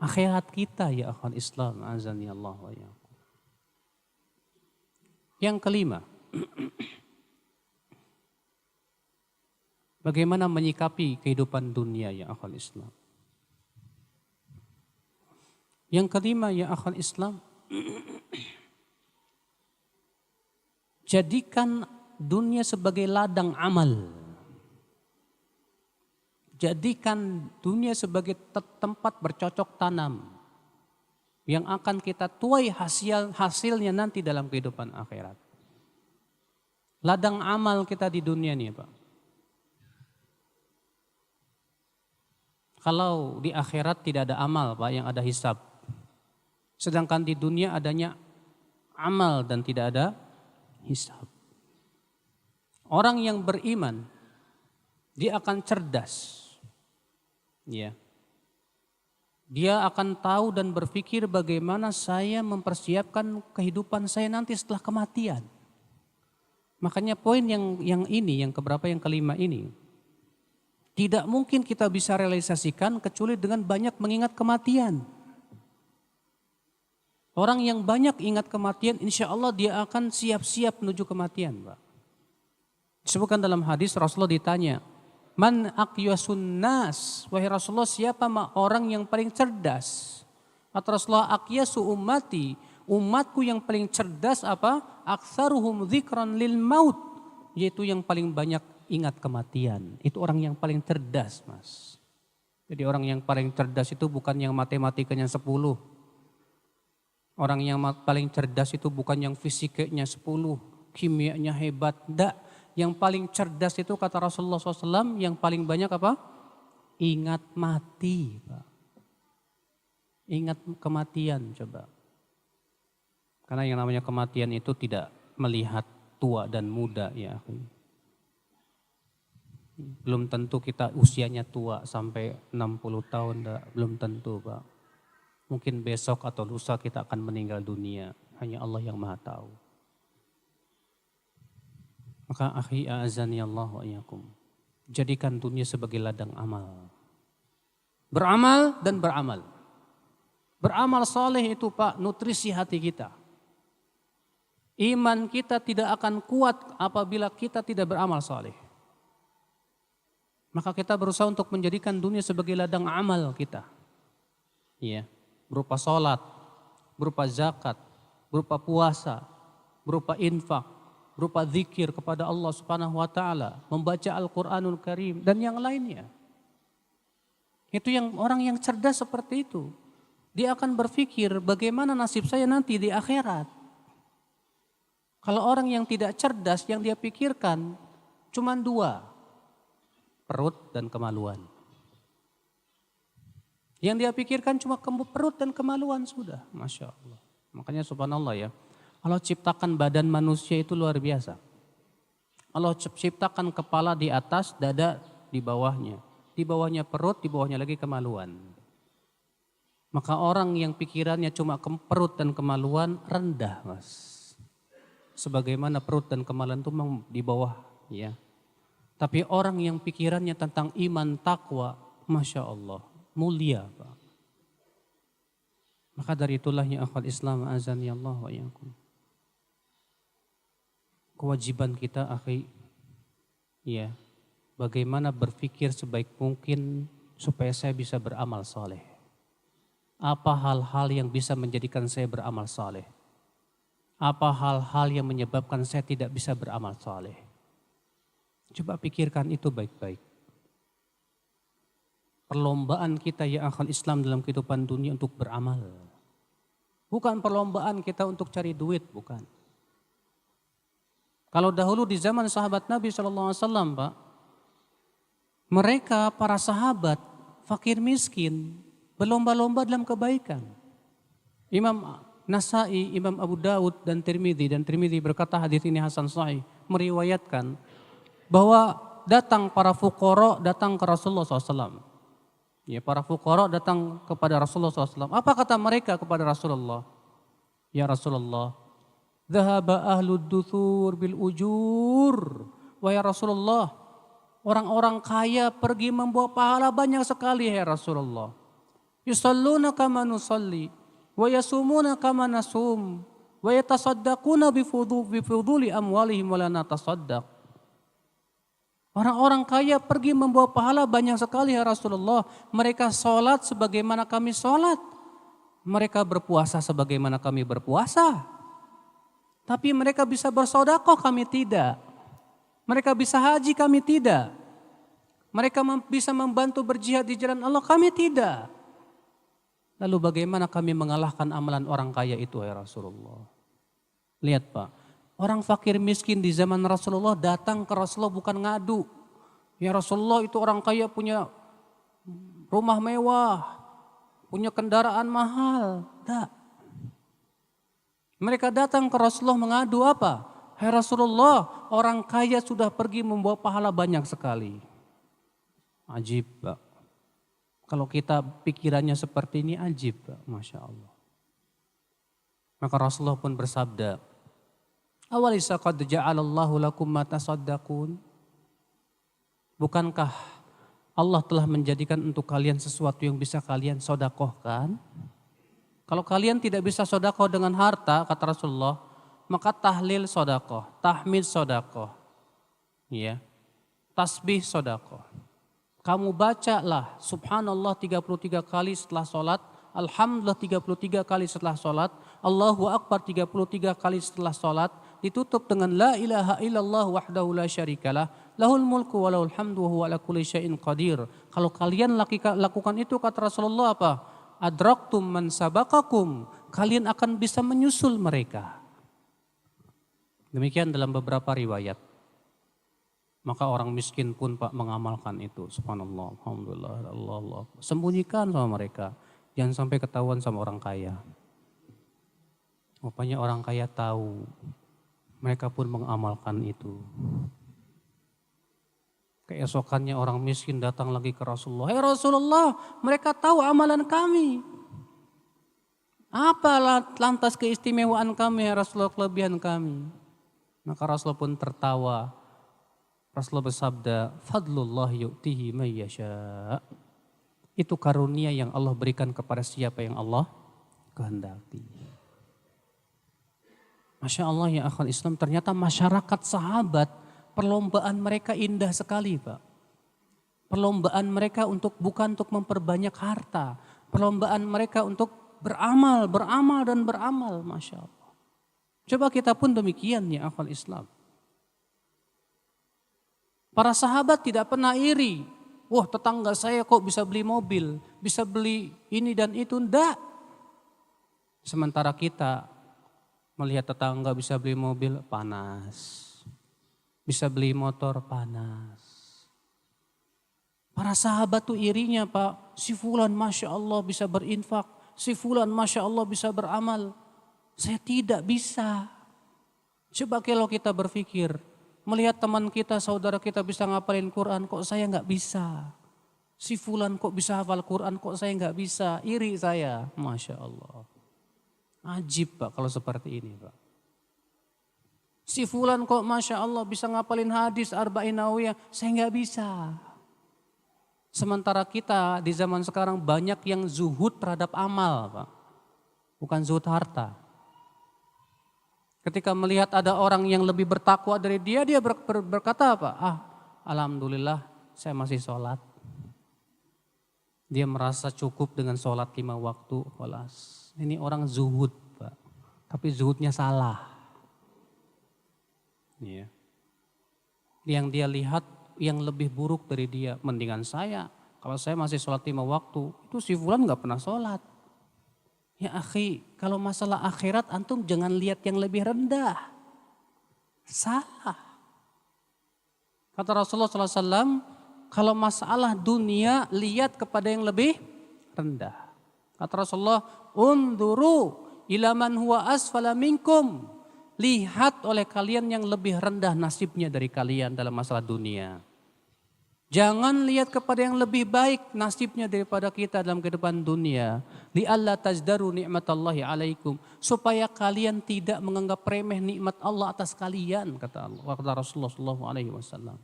Akhirat kita ya akhal Islam, azani Allah wa iyyakum. Yang kelima, bagaimana menyikapi kehidupan dunia ya akhal Islam. Yang kelima ya akhal Islam, jadikan dunia sebagai ladang amal. Jadikan dunia sebagai tempat bercocok tanam yang akan kita tuai hasilnya nanti dalam kehidupan akhirat. Ladang amal kita di dunia nih Pak. Kalau di akhirat tidak ada amal Pak, yang ada hisab. Sedangkan di dunia adanya amal dan tidak ada hisab. Orang yang beriman, dia akan cerdas. Ya. Dia akan tahu dan berpikir bagaimana saya mempersiapkan kehidupan saya nanti setelah kematian. Makanya poin yang ini, yang keberapa, yang kelima ini, tidak mungkin kita bisa realisasikan kecuali dengan banyak mengingat kematian. Orang yang banyak ingat kematian, insya Allah dia akan siap-siap menuju kematian, Pak. Disebutkan dalam hadis Rasulullah ditanya, man aqyasun nas, wahai Rasulullah siapa orang yang paling cerdas? Kata Rasulullah, aqyasu ummati, umatku yang paling cerdas apa? Aktsaruhum dzikran lil maut, yaitu yang paling banyak ingat kematian. Itu orang yang paling cerdas, Mas. Jadi orang yang paling cerdas itu bukan yang matematikanya 10. Orang yang paling cerdas itu bukan yang fisikanya 10, kimianya hebat. Enggak, yang paling cerdas itu kata Rasulullah SAW yang paling banyak apa? Ingat mati. Pak. Ingat kematian coba. Karena yang namanya kematian itu tidak melihat tua dan muda ya. Belum tentu kita usianya tua sampai 60 tahun, enggak, belum tentu Pak. Mungkin besok atau lusa kita akan meninggal dunia. Hanya Allah yang maha tahu. Maka akhi a'azani Allah wa iyyakum. Jadikan dunia sebagai ladang amal. Beramal dan beramal. Beramal soleh itu Pak, nutrisi hati kita. Iman kita tidak akan kuat apabila kita tidak beramal soleh. Maka kita berusaha untuk menjadikan dunia sebagai ladang amal kita. Iya. Berupa sholat, berupa zakat, berupa puasa, berupa infak, berupa zikir kepada Allah Subhanahu wa Ta'ala, membaca Al-Quranul Karim, dan yang lainnya. Itu yang orang yang cerdas seperti itu. Dia akan berpikir bagaimana nasib saya nanti di akhirat. Kalau orang yang tidak cerdas, yang dia pikirkan Cuman dua, perut dan kemaluan. Yang dia pikirkan cuma perut dan kemaluan sudah, Masya Allah. Makanya subhanallah ya, Allah ciptakan badan manusia itu luar biasa. Allah ciptakan kepala di atas, dada di bawahnya. Di bawahnya perut, di bawahnya lagi kemaluan. Maka orang yang pikirannya cuma perut dan kemaluan rendah, Mas. Sebagaimana perut dan kemaluan itu memang di bawah, ya. Tapi orang yang pikirannya tentang iman, takwa, Masya Allah, mulia, Pak. Maka dari itulah ya akhwat Islam, azani Allah wa iyyakum. Kewajiban kita, akhi, ya, bagaimana berpikir sebaik mungkin supaya saya bisa beramal saleh. Apa hal-hal yang bisa menjadikan saya beramal saleh? Apa hal-hal yang menyebabkan saya tidak bisa beramal saleh? Coba pikirkan itu baik-baik. Perlombaan kita ya akhwat Islam dalam kehidupan dunia untuk beramal. Bukan perlombaan kita untuk cari duit, bukan. Kalau dahulu di zaman sahabat Nabi SAW, Pak, mereka para sahabat fakir miskin berlomba-lomba dalam kebaikan. Imam Nasai, Imam Abu Daud dan Tirmidzi berkata hadis ini hasan sahih, meriwayatkan bahwa datang para fuqara datang ke Rasulullah SAW. Ya, para fuqara datang kepada Rasulullah SAW. Apa kata mereka kepada Rasulullah? Ya Rasulullah, dhahaba ahlud duthur bil ujur. Wahai Rasulullah, orang-orang kaya pergi membawa pahala banyak sekali ya Rasulullah. Yusalluna kama nusalli, wa yasumuna kama nasum, wa yatasaddaquna bifuduli amwalihim wa la natasaddaq. Orang-orang kaya pergi membawa pahala banyak sekali ya Rasulullah. Mereka sholat sebagaimana kami sholat. Mereka berpuasa sebagaimana kami berpuasa. Tapi mereka bisa bersedekah, kami tidak. Mereka bisa haji, kami tidak. Mereka bisa membantu berjihad di jalan Allah, kami tidak. Lalu bagaimana kami mengalahkan amalan orang kaya itu ya Rasulullah? Lihat Pak, orang fakir miskin di zaman Rasulullah datang ke Rasulullah bukan ngadu. Ya Rasulullah, itu orang kaya punya rumah mewah, punya kendaraan mahal. Tak. Mereka datang ke Rasulullah mengadu apa? Hai Rasulullah, orang kaya sudah pergi membawa pahala banyak sekali. Ajib Pak. Kalau kita pikirannya seperti ini ajib Pak, Masya Allah. Maka Rasulullah pun bersabda, awalisa qad ja'alallahu lakum ma tasaddaqun. Bukankah Allah telah menjadikan untuk kalian sesuatu yang bisa kalian sodakohkan? Kalau kalian tidak bisa sodakoh dengan harta, kata Rasulullah, maka tahlil sodakoh, tahmid sodakoh, ya, tasbih sodakoh. Kamu bacalah subhanallah 33 kali setelah sholat, alhamdulillah 33 kali setelah sholat, Allahu Akbar 33 kali setelah sholat, ditutup dengan la ilaha illallah wahdahu la syarikalah, lahul mulku wa lahul hamdu wa huwa ala kulli syai'in qadir. Kalau kalian lakukan itu, kata Rasulullah apa? Adraktum man sabaqakum, kalian akan bisa menyusul mereka. Demikian dalam beberapa riwayat. Maka orang miskin pun Pak mengamalkan itu. Subhanallah, alhamdulillah, Allah. Sembunyikan sama mereka. Jangan sampai ketahuan sama orang kaya. Rupanya orang kaya tahu. Mereka pun mengamalkan itu. Keesokannya orang miskin datang lagi ke Rasulullah. Hai Rasulullah, mereka tahu amalan kami. Apa lantas keistimewaan kami ya Rasulullah, kelebihan kami? Maka Rasulullah pun tertawa. Rasulullah bersabda, fadlullah yu'tihi may yasha. Itu karunia yang Allah berikan kepada siapa yang Allah kehendaki. Masya Allah ya akhwal Islam, ternyata masyarakat sahabat, perlombaan mereka indah sekali Pak. Perlombaan mereka bukan untuk memperbanyak harta. Perlombaan mereka untuk beramal, Masya Allah. Coba kita pun demikian ya akhwal Islam. Para sahabat tidak pernah iri. Wah, tetangga saya kok bisa beli mobil, bisa beli ini dan itu. Enggak. Sementara kita melihat tetangga bisa beli mobil, panas. Bisa beli motor panas. Para sahabat tuh irinya Pak. Si fulan Masya Allah bisa berinfak. Si fulan Masya Allah bisa beramal. Saya tidak bisa. Coba kalau kita berpikir. Melihat teman kita, saudara kita bisa ngapalin Quran. Kok saya gak bisa. Si fulan kok bisa hafal Quran. Kok saya gak bisa. Iri saya. Masya Allah. Ajib Pak kalau seperti ini Pak. Si fulan kok Masya Allah bisa ngapalin hadis Arba'in Nawawiyah. Saya gak bisa. Sementara kita di zaman sekarang banyak yang zuhud terhadap amal, Pak. Bukan zuhud harta. Ketika melihat ada orang yang lebih bertakwa dari dia berkata apa? Alhamdulillah saya masih sholat. Dia merasa cukup dengan sholat 5 waktu. Walas. Ini orang zuhud, Pak. Tapi zuhudnya salah. Ya. Yang dia lihat yang lebih buruk dari dia, mendingan saya. Kalau saya masih sholat 5 waktu, itu si fulan gak pernah sholat. Ya akhi, kalau masalah akhirat antum jangan lihat yang lebih rendah. Salah. Kata Rasulullah SAW, kalau masalah dunia lihat kepada yang lebih rendah. Kata Rasulullah, unduru ila man huwa asfala minkum. Lihat oleh kalian yang lebih rendah nasibnya dari kalian dalam masalah dunia. Jangan lihat kepada yang lebih baik nasibnya daripada kita dalam kehidupan dunia. Li'alla tajdaru ni'matallahi alaikum. Supaya kalian tidak menganggap remeh nikmat Allah atas kalian, kata Allah. Kata Rasulullah SAW.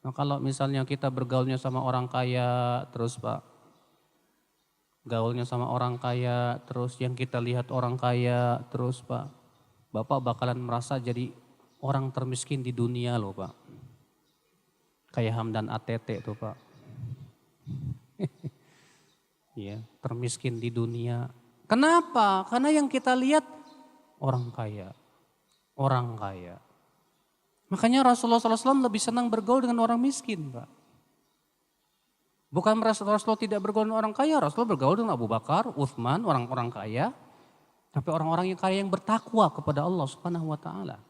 Nah, kalau misalnya kita bergaulnya sama orang kaya terus Pak. Gaulnya sama orang kaya terus yang kita lihat orang kaya terus Pak. Bapak bakalan merasa jadi orang termiskin di dunia loh Pak. Kayak Hamdan ATT tuh Pak. Ya, termiskin di dunia. Kenapa? Karena yang kita lihat orang kaya. Orang kaya. Makanya Rasulullah SAW lebih senang bergaul dengan orang miskin Pak. Bukan Rasulullah tidak bergaul dengan orang kaya. Rasulullah bergaul dengan Abu Bakar, Uthman, orang-orang kaya. Tapi orang-orang yang kaya yang bertakwa kepada Allah Subhanahu wa ta'ala.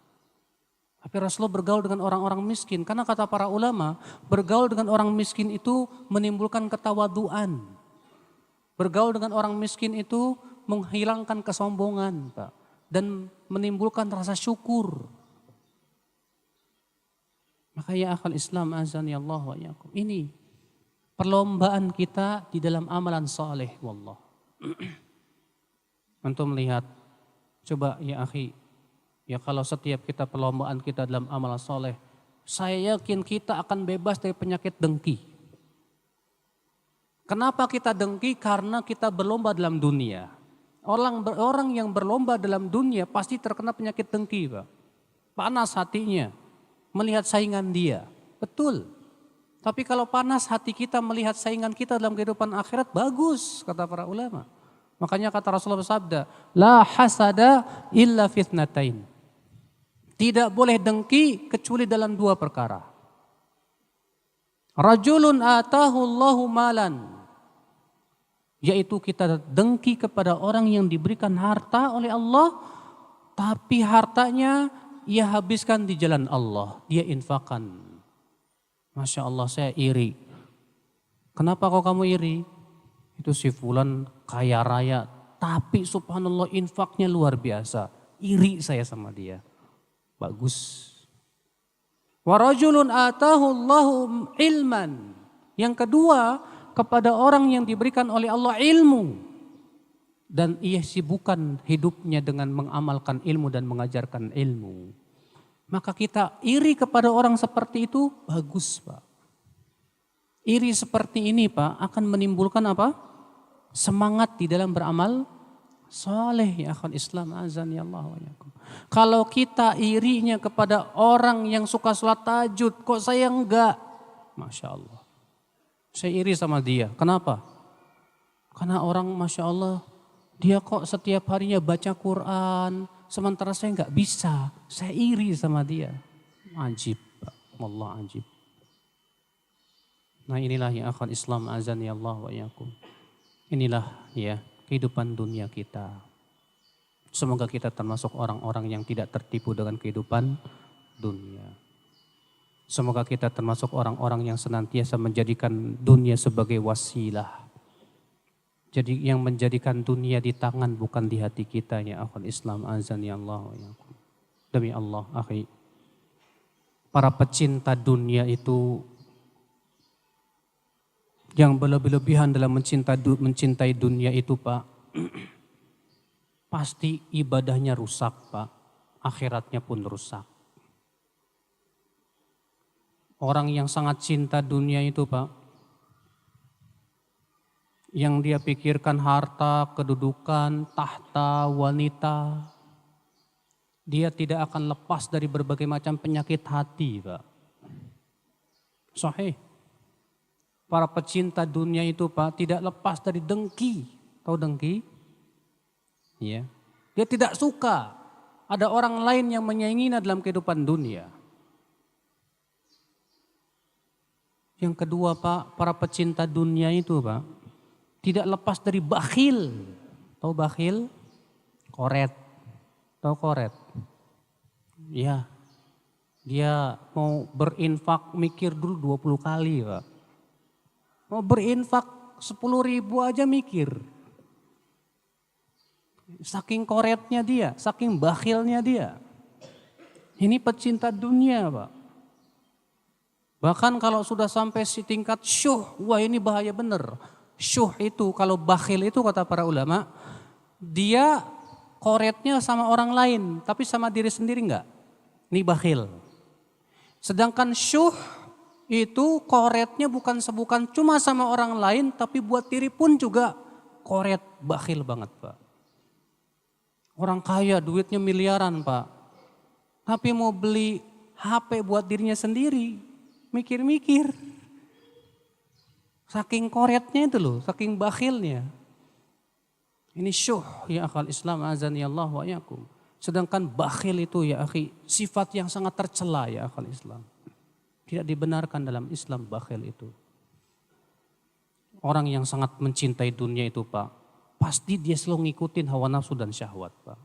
Tapi Rasulullah bergaul dengan orang-orang miskin. Karena kata para ulama, bergaul dengan orang miskin itu menimbulkan ketawaduan. Bergaul dengan orang miskin itu menghilangkan kesombongan, Pak. Dan menimbulkan rasa syukur. Maka ya akhal Islam azani Allah wa yakum. Ini perlombaan kita di dalam amalan saleh wallah. Untuk melihat, coba ya akhi, ya kalau setiap kita perlombaan kita dalam amal soleh, saya yakin kita akan bebas dari penyakit dengki. Kenapa kita dengki? Karena kita berlomba dalam dunia. Orang yang berlomba dalam dunia pasti terkena penyakit dengki Pak. Panas hatinya melihat saingan dia. Betul. Tapi kalau panas hati kita melihat saingan kita dalam kehidupan akhirat, bagus kata para ulama. Makanya kata Rasulullah bersabda, la hasada illa fitnatain. Tidak boleh dengki kecuali dalam 2 perkara. Rajulun atahu Allahu malan. Yaitu kita dengki kepada orang yang diberikan harta oleh Allah. Tapi hartanya ia habiskan di jalan Allah. Dia infakkan. Masya Allah saya iri. Kenapa kok kamu iri? Itu si fulan kaya raya. Tapi subhanallah infaknya luar biasa. Iri saya sama dia. Bagus. Wa rajulun atahu Allahu ilman. Yang kedua, kepada orang yang diberikan oleh Allah ilmu. Dan ia sibukkan hidupnya dengan mengamalkan ilmu dan mengajarkan ilmu. Maka kita iri kepada orang seperti itu, bagus Pak. Iri seperti ini Pak akan menimbulkan apa? Semangat di dalam beramal saleh ya akhwan Islam azani Allah wa yakum. Kalau kita irinya kepada orang yang suka sholat tahajud, kok saya enggak? Masya Allah. Saya iri sama dia. Kenapa? Karena orang Masya Allah, dia kok setiap harinya baca Quran, sementara saya enggak bisa. Saya iri sama dia. Ajib, Pak. Wallah ajib. Nah inilah ya akhwan Islam azani Allah wa yakum. Inilah ya kehidupan dunia kita. Semoga kita termasuk orang-orang yang tidak tertipu dengan kehidupan dunia. Semoga kita termasuk orang-orang yang senantiasa menjadikan dunia sebagai wasilah. Jadi yang menjadikan dunia di tangan bukan di hati kita, ya akhul Islam azan ya Allah. Demi Allah, akhi. Para pecinta dunia itu yang berlebih-lebihan dalam mencintai dunia itu, Pak, pasti ibadahnya rusak, Pak. Akhiratnya pun rusak. Orang yang sangat cinta dunia itu, Pak, yang dia pikirkan harta, kedudukan, tahta, wanita, dia tidak akan lepas dari berbagai macam penyakit hati, Pak. Sahih. Para pecinta dunia itu, Pak, tidak lepas dari dengki. Tahu dengki? Ya. Dia tidak suka ada orang lain yang menyainginya dalam kehidupan dunia. Yang kedua, Pak, para pecinta dunia itu, Pak, tidak lepas dari bakhil. Tahu bakhil? Koret. Tahu koret? Ya. Dia mau berinfak mikir dulu 20 kali, Pak. Mau berinfak 10.000 aja mikir. Saking koretnya dia, saking bakhilnya dia. Ini pecinta dunia, Pak. Bahkan kalau sudah sampai si tingkat syuh, wah ini bahaya bener. Syuh itu, kalau bakhil itu kata para ulama, dia koretnya sama orang lain, tapi sama diri sendiri enggak. Ini bakhil. Sedangkan syuh itu koretnya bukan cuma sama orang lain, tapi buat diri pun juga koret, bakhil banget, Pak. Orang kaya duitnya miliaran, Pak. Tapi mau beli HP buat dirinya sendiri, mikir-mikir. Saking koretnya itu loh, saking bakhilnya. Ini syuh ya akhal Islam azani Allah wa yakum. Sedangkan bakhil itu ya akhi, sifat yang sangat tercela ya akhal Islam. Tidak dibenarkan dalam Islam bakhil itu. Orang yang sangat mencintai dunia itu, Pak, pasti dia selalu ngikutin hawa nafsu dan syahwat, Pak.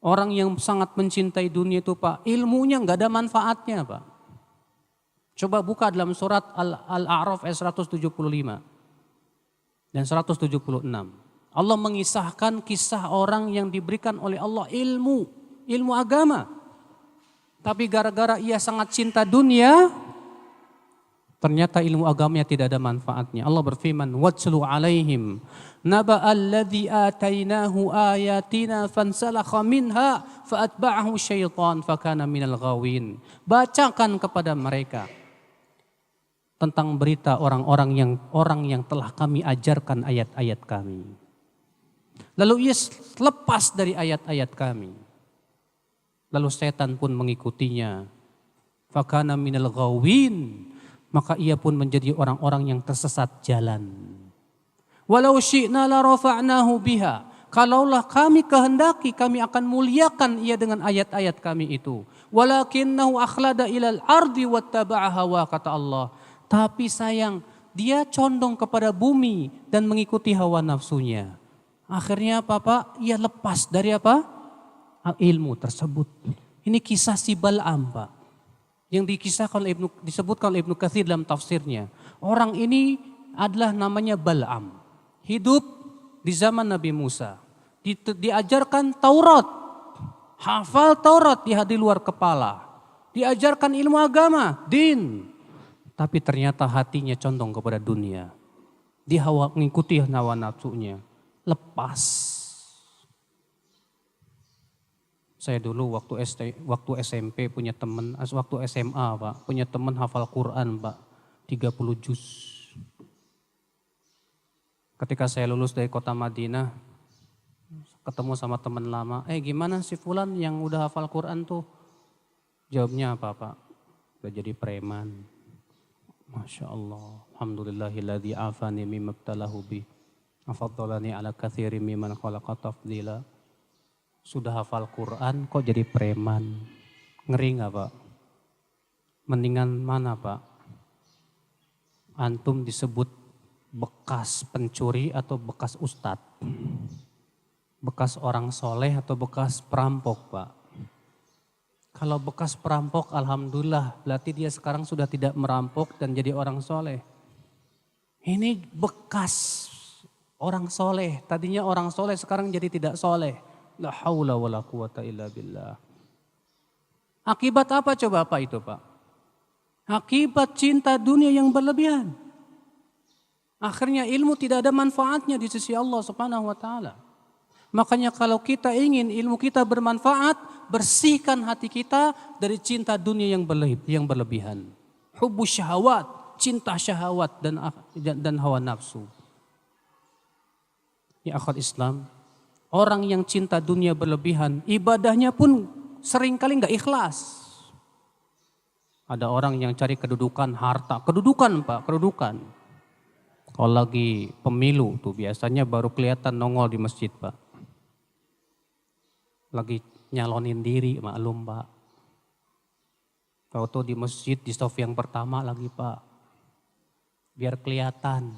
Orang yang sangat mencintai dunia itu, Pak, ilmunya nggak ada manfaatnya, Pak. Coba buka dalam surat Al-A'raf ayat 175 dan 176. Allah mengisahkan kisah orang yang diberikan oleh Allah ilmu agama. Tapi gara-gara ia sangat cinta dunia, ternyata ilmu agamanya tidak ada manfaatnya. Allah berfirman, "Watslu 'alaihim naba'alladzi atainahu ayatina fansalakha minha fa'atba'ahu syaitan fakana minal ghawin." Bacakan kepada mereka tentang berita orang yang telah kami ajarkan ayat-ayat kami. Lalu ia lepas dari ayat-ayat kami. Lalu setan pun mengikutinya. Fakana minal ghawin. Maka ia pun menjadi orang-orang yang tersesat jalan. Walau syi'na la rafa'nahu biha. Kalaulah kami kehendaki, kami akan muliakan ia dengan ayat-ayat kami itu. Walakinnahu akhlada ilal ardi wattaba'a hawa, kata Allah. Tapi sayang, dia condong kepada bumi dan mengikuti hawa nafsunya. Akhirnya apa, Pak? Ia lepas dari apa? Ilmu tersebut. Ini kisah si Bal'am, Pak. Yang disebutkan oleh Ibnu Katsir dalam tafsirnya. Orang ini adalah namanya Bal'am. Hidup di zaman Nabi Musa. Diajarkan Taurat. Hafal Taurat di luar kepala. Diajarkan ilmu agama, din. Tapi ternyata hatinya condong kepada dunia. Dia mengikuti hawa nafsunya. Lepas. Saya dulu waktu SMP punya teman, waktu SMA, Pak, punya teman hafal Quran, Pak, 30 juz. Ketika saya lulus dari kota Madinah, ketemu sama teman lama, gimana si Fulan yang udah hafal Quran tuh? Jawabnya apa, Pak? Udah jadi preman. Masya Allah, alhamdulillahilladzi afani mimma ibtalahu bi, afaddalani ala katsiri mimman khalaqa tafdila. Sudah hafal Quran kok jadi preman, ngeri gak, Pak? Mendingan mana, Pak? Antum disebut bekas pencuri atau bekas ustadz? Bekas orang soleh atau bekas perampok, Pak? Kalau bekas perampok, alhamdulillah, berarti dia sekarang sudah tidak merampok dan jadi orang soleh. Ini bekas orang soleh, tadinya orang soleh sekarang jadi tidak soleh. La haula wa la quwata illa billah. Akibat apa coba Pak itu Pak? Akibat cinta dunia yang berlebihan. Akhirnya ilmu tidak ada manfaatnya di sisi Allah Subhanahu wa taala. Makanya kalau kita ingin ilmu kita bermanfaat, bersihkan hati kita dari cinta dunia yang berlebihan. Hubbus syahawat, cinta syahwat dan hawa nafsu. Ya akhwat Islam, orang yang cinta dunia berlebihan, ibadahnya pun seringkali enggak ikhlas. Ada orang yang cari kedudukan, harta, kedudukan Pak, kedudukan. Kalau lagi pemilu tuh biasanya baru kelihatan nongol di masjid Pak. Lagi nyalonin diri maklum Pak. Tahu di masjid di saf yang pertama lagi Pak. Biar kelihatan.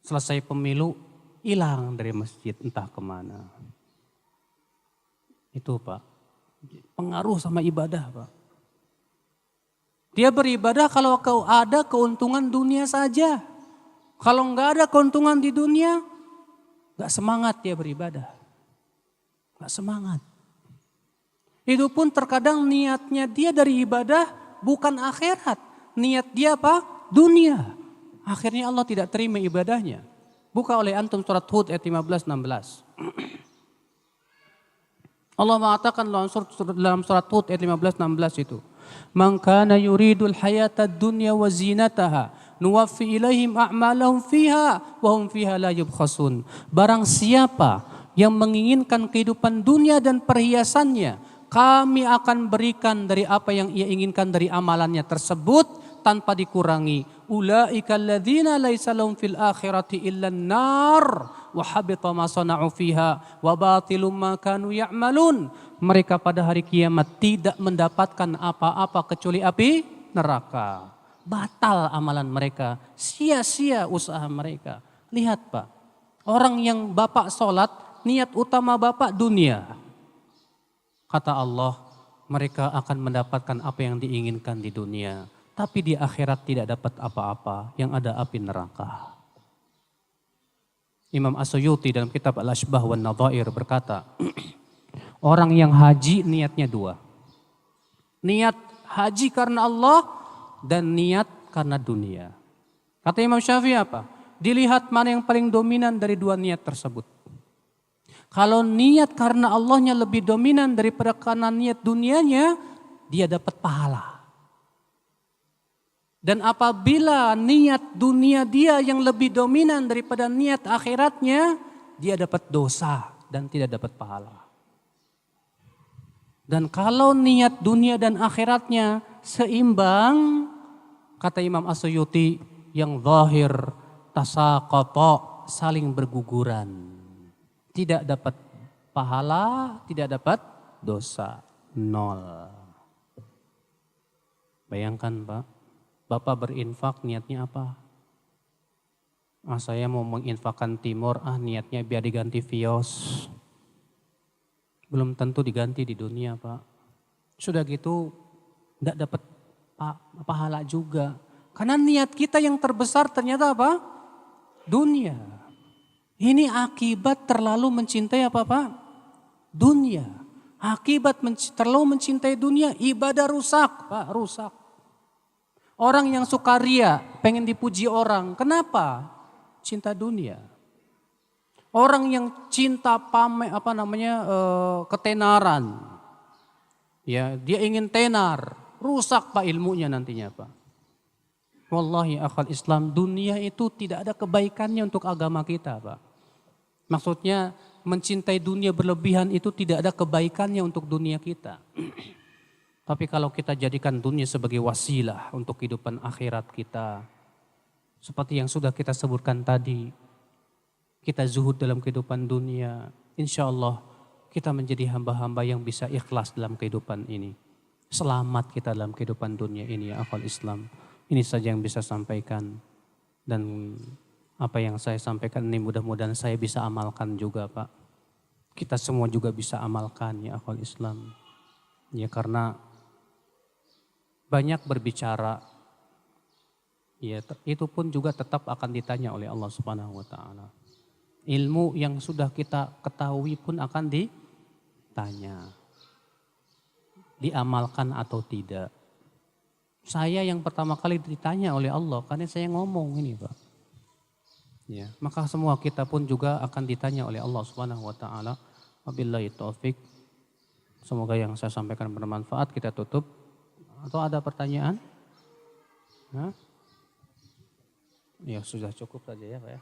Selesai pemilu hilang dari masjid entah kemana. Itu Pak. Pengaruh sama ibadah Pak. Dia beribadah kalau ada keuntungan dunia saja. Kalau enggak ada keuntungan di dunia, enggak semangat dia beribadah. Enggak semangat. Itu pun terkadang niatnya dia dari ibadah bukan akhirat. Niat dia apa? Dunia. Akhirnya Allah tidak terima ibadahnya. Buka oleh antum surat Hud ayat 15-16. Allah mengatakan dalam surat Hud ayat 15-16 itu. Man kana yuridul hayatad dunya wa zinataha nuwaffi ilaihim a'malahum fiha wa hum fiha la yubkhasun. Barang siapa yang menginginkan kehidupan dunia dan perhiasannya, kami akan berikan dari apa yang ia inginkan dari amalannya tersebut tanpa dikurangi. Ulaika alladzina laisa lahum fil akhirati illa an-nar wa habita ma sana'u fiha wa batilum ma kanu ya'malun. Mereka pada hari kiamat tidak mendapatkan apa-apa kecuali api neraka. Batal amalan mereka, sia-sia usaha mereka. Lihat Pak, orang yang bapak sholat, niat utama bapak dunia. Kata Allah, mereka akan mendapatkan apa yang diinginkan di dunia. Tapi di akhirat tidak dapat apa-apa, yang ada api neraka. Imam As-Suyuti dalam kitab Al-Ashbah wan Nadhair berkata, orang yang haji niatnya dua. Niat haji karena Allah dan niat karena dunia. Kata Imam Syafi'i apa? Dilihat mana yang paling dominan dari dua niat tersebut. Kalau niat karena Allahnya lebih dominan daripada karena niat dunianya, dia dapat pahala. Dan apabila niat dunia dia yang lebih dominan daripada niat akhiratnya, dia dapat dosa dan tidak dapat pahala. Dan kalau niat dunia dan akhiratnya seimbang, kata Imam As-Suyuti, yang zahir tasaqata, saling berguguran. Tidak dapat pahala, tidak dapat dosa, nol. Bayangkan Pak, Bapak berinfak niatnya apa? Saya mau menginfakkan timur, niatnya biar diganti vios. Belum tentu diganti di dunia Pak. Sudah gitu tidak dapat pahala juga. Karena niat kita yang terbesar ternyata apa? Dunia. Ini akibat terlalu mencintai apa Pak? Dunia. Akibat terlalu mencintai dunia, ibadah rusak Pak, rusak. Orang yang suka ria, pengen dipuji orang, kenapa? Cinta dunia. Orang yang cinta ketenaran, ya dia ingin tenar, rusak Pak ilmunya nantinya Pak. Wallahi akhal Islam, dunia itu tidak ada kebaikannya untuk agama kita Pak. Maksudnya mencintai dunia berlebihan itu tidak ada kebaikannya untuk dunia kita. Tapi kalau kita jadikan dunia sebagai wasilah untuk kehidupan akhirat kita, seperti yang sudah kita sebutkan tadi, kita zuhud dalam kehidupan dunia, insya Allah kita menjadi hamba-hamba yang bisa ikhlas dalam kehidupan ini. Selamat kita dalam kehidupan dunia ini ya akhwal Islam. Ini saja yang bisa sampaikan. Dan apa yang saya sampaikan ini mudah-mudahan saya bisa amalkan juga Pak. Kita semua juga bisa amalkan ya akhwal Islam. Ya karena banyak berbicara, ya itu pun juga tetap akan ditanya oleh Allah Subhanahu wa taala. Ilmu yang sudah kita ketahui pun akan ditanya. Diamalkan atau tidak. Saya yang pertama kali ditanya oleh Allah karena saya ngomong ini, Pak. Ya, maka semua kita pun juga akan ditanya oleh Allah Subhanahu wa taala. Wabillahi taufik. Semoga yang saya sampaikan bermanfaat. Kita tutup. Atau ada pertanyaan? Hah? Ya sudah cukup saja ya Pak ya.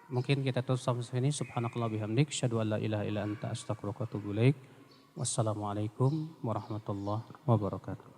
Mungkin kita tutup sampai sini. Subhanakallah bihamdik. Asyhadu an la ilaha illa anta astaghfiruka wa atubu ilaik. Wassalamualaikum warahmatullahi wabarakatuh.